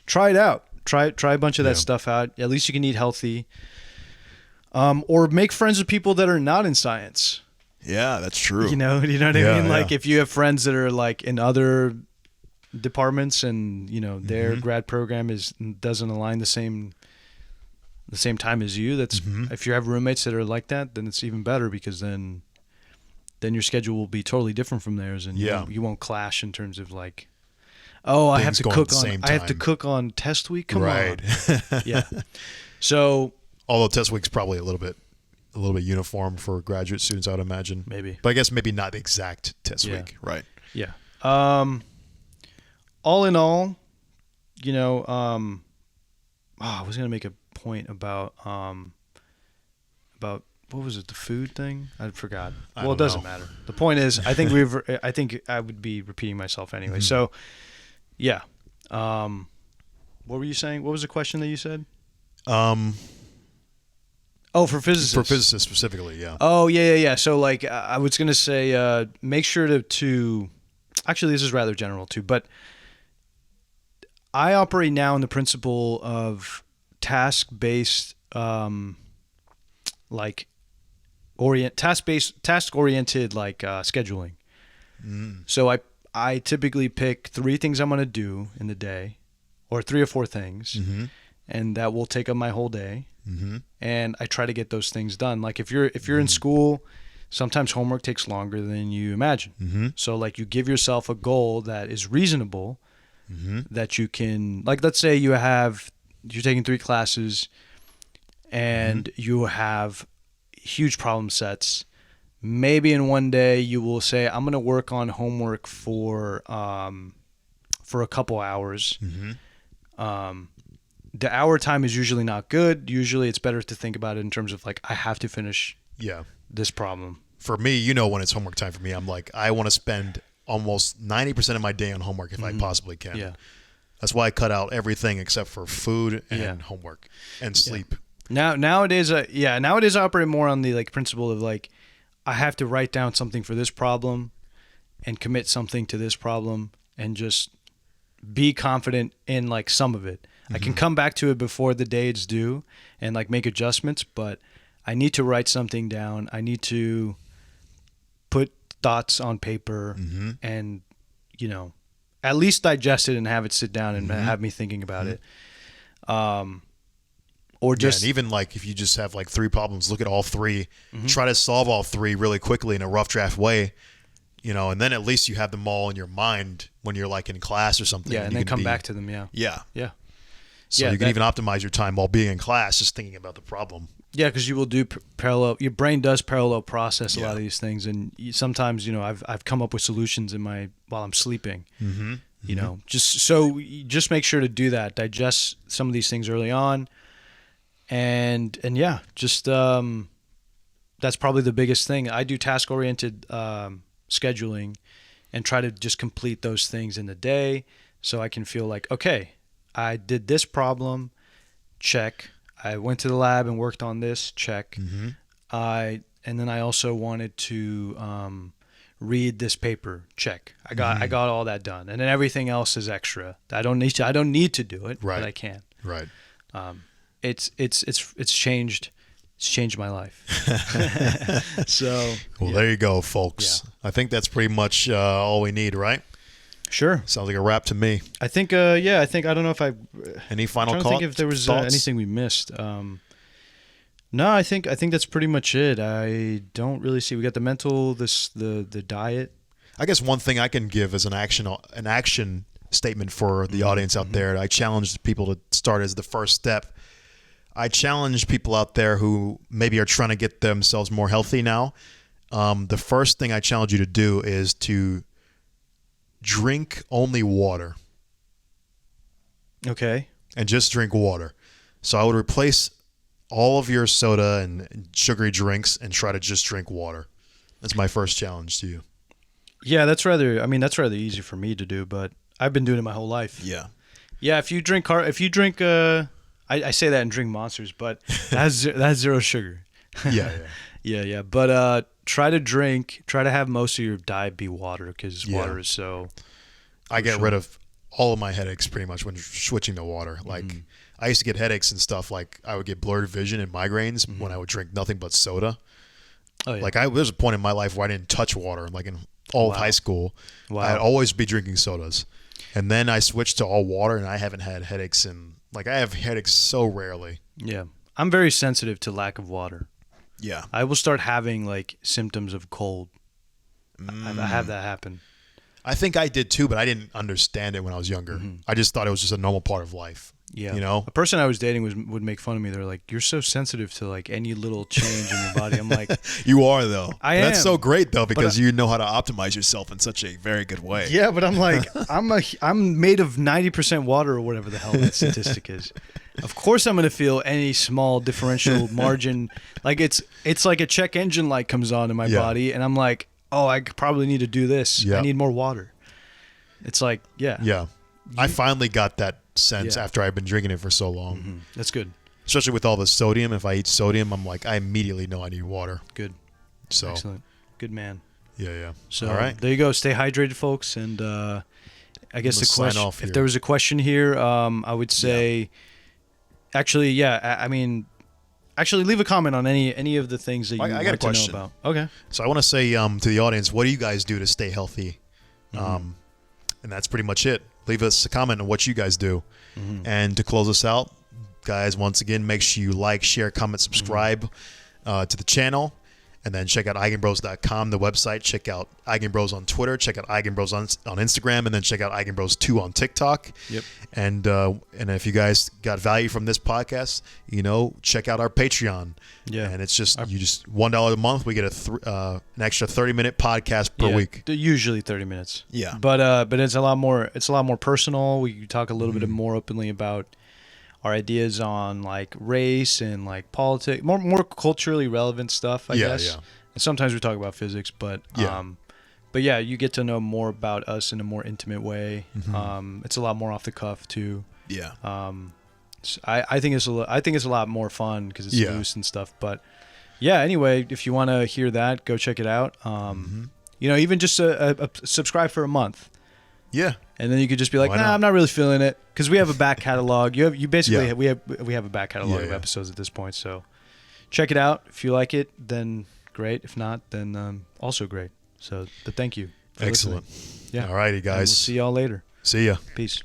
try it out. Try a bunch of that stuff out. At least you can eat healthy. Or make friends with people that are not in science. Yeah, that's true. You know what I mean? Like if you have friends that are like in other departments and you know their grad program doesn't align the same time as you. That's if you have roommates that are like that, then it's even better because then your schedule will be totally different from theirs, and you won't clash in terms of like, I have to cook on test week. Come on, yeah. So, although test week's probably a little bit uniform for graduate students, I would imagine. Maybe, but I guess maybe not the exact test week, right? Yeah. All in all, you know, I was gonna make a point about what was it? The food thing? I forgot. Well, it doesn't matter. The point is, I think I would be repeating myself anyway. So, yeah. What were you saying? What was the question that you said? For physicists. For physicists specifically, yeah. Oh, yeah. So, like, I was going to say, make sure to actually, this is rather general too, but I operate now in the principle of task-based, task-oriented scheduling. So I typically pick 3 things I'm going to do in the day, or 3 or 4 things, and that will take up my whole day. And I try to get those things done. Like if you're in school, sometimes homework takes longer than you imagine. So like you give yourself a goal that is reasonable, that you can, like let's say you're taking 3 classes and you have huge problem sets. Maybe in one day you will say, I'm going to work on homework for a couple hours. The hour time is usually not good. Usually it's better to think about it in terms of like, I have to finish this problem. For me, when it's homework time for me, I'm like, I want to spend almost 90% of my day on homework if I possibly can. Yeah. That's why I cut out everything except for food and homework and sleep. Nowadays I operate more on the like principle of like, I have to write down something for this problem and commit something to this problem and just be confident in like some of it. I can come back to it before the day it's due and like make adjustments, but I need to write something down. I need to put thoughts on paper and, at least digest it and have it sit down and have me thinking about it. Or just and even like if you just have like 3 problems, look at all 3, try to solve all 3 really quickly in a rough draft way, and then at least you have them all in your mind when you're like in class or something. Yeah, and then come back to them. Yeah. So Yeah, you can even optimize your time while being in class, just thinking about the problem. Yeah, because you will do parallel. Your brain does parallel process a lot of these things, and sometimes I've come up with solutions while I'm sleeping. Just make sure to do that. Digest some of these things early on, and just that's probably the biggest thing. I do task oriented scheduling, and try to just complete those things in the day, so I can feel like, okay, I did this problem, check. I went to the lab and worked on this, check. And then I also wanted to read this paper, check. I got all that done, and then everything else is extra. I don't need to do it, but I can. Right. It's changed. It's changed my life. So. Well, there you go, folks. I think that's pretty much all we need, right? Sure. Sounds like a wrap to me. I think. I don't know if I. Any final I'm trying to think if there was anything we missed. No, I think that's pretty much it. I don't really see. We got the mental, the diet. I guess one thing I can give as an action statement for the audience out there. I challenge people to start as the first step. I challenge people out there who maybe are trying to get themselves more healthy now. The first thing I challenge you to do is to drink only water. Okay. And just drink water. So I would replace all of your soda and sugary drinks and try to just drink water. That's my first challenge to you. Yeah, that's rather easy for me to do, but I've been doing it my whole life. Yeah. Yeah, if you drink I say that and drink Monsters, but that's 0 sugar. Yeah. But try to have most of your diet be water, because water is so. I get rid of all of my headaches pretty much when switching to water. Like I used to get headaches and stuff. Like I would get blurred vision and migraines when I would drink nothing but soda. Oh, yeah. Like there's a point in my life where I didn't touch water. Like in all of high school, I'd always be drinking sodas, and then I switched to all water, and I haven't had headaches I have headaches so rarely. Yeah, I'm very sensitive to lack of water. Yeah. I will start having like symptoms of cold. I have that happen. I think I did too, but I didn't understand it when I was younger. I just thought it was just a normal part of life. Yeah. A person I was dating would make fun of me. They're like, "You're so sensitive to like any little change in your body." I'm like, "You are though." I am. That's so great though, because you know how to optimize yourself in such a very good way. Yeah, but I'm like, I'm made of 90% water or whatever the hell that statistic is. Of course, I'm going to feel any small differential margin. Like it's like a check engine light comes on in my body, and I'm like, "Oh, I probably need to do this. I need more water." It's like, yeah. I finally got that sense after I've been drinking it for so long. That's good. Especially with all the sodium. If I eat sodium, I'm like, I immediately know I need water. Good. So excellent. Good man. Yeah. So all right. There you go. Stay hydrated, folks, and I guess the Let's sign question, off if here. there was a question here, I would say, actually, yeah, I mean, actually leave a comment on any of the things that you I got a want to know question. about. Okay. So I want to say to the audience, what do you guys do to stay healthy? Mm-hmm. And that's pretty much it. Leave us a comment on what you guys do. Mm-hmm. And to close us out, guys, once again, make sure you like, share, comment, subscribe to the channel. And then check out Eigenbros.com, the website. Check out Eigenbros on Twitter. Check out Eigenbros on Instagram. And then check out Eigenbros2 on TikTok. Yep. And if you guys got value from this podcast, check out our Patreon. Yeah. And it's just $1 a month. We get an extra 30-minute podcast per week. Usually 30 minutes. Yeah. But it's a lot more personal. We talk a little bit more openly about our ideas on like race and like politics, more culturally relevant stuff, I guess. Yeah. And sometimes we talk about physics, but yeah, you get to know more about us in a more intimate way. It's a lot more off the cuff too. Yeah. So I think it's a lot more fun because it's loose and stuff. But yeah, anyway, if you want to hear that, go check it out. Even just a subscribe for a month. Yeah. And then you could just be like, Why not? I'm not really feeling it, because we have a back catalog. You basically we have a back catalog of Yeah. episodes at this point. So check it out. If you like it, then great. If not, then also great. So, but thank you. For Excellent. listening. Yeah. All righty, And we'll guys. see y'all later. See ya. Peace.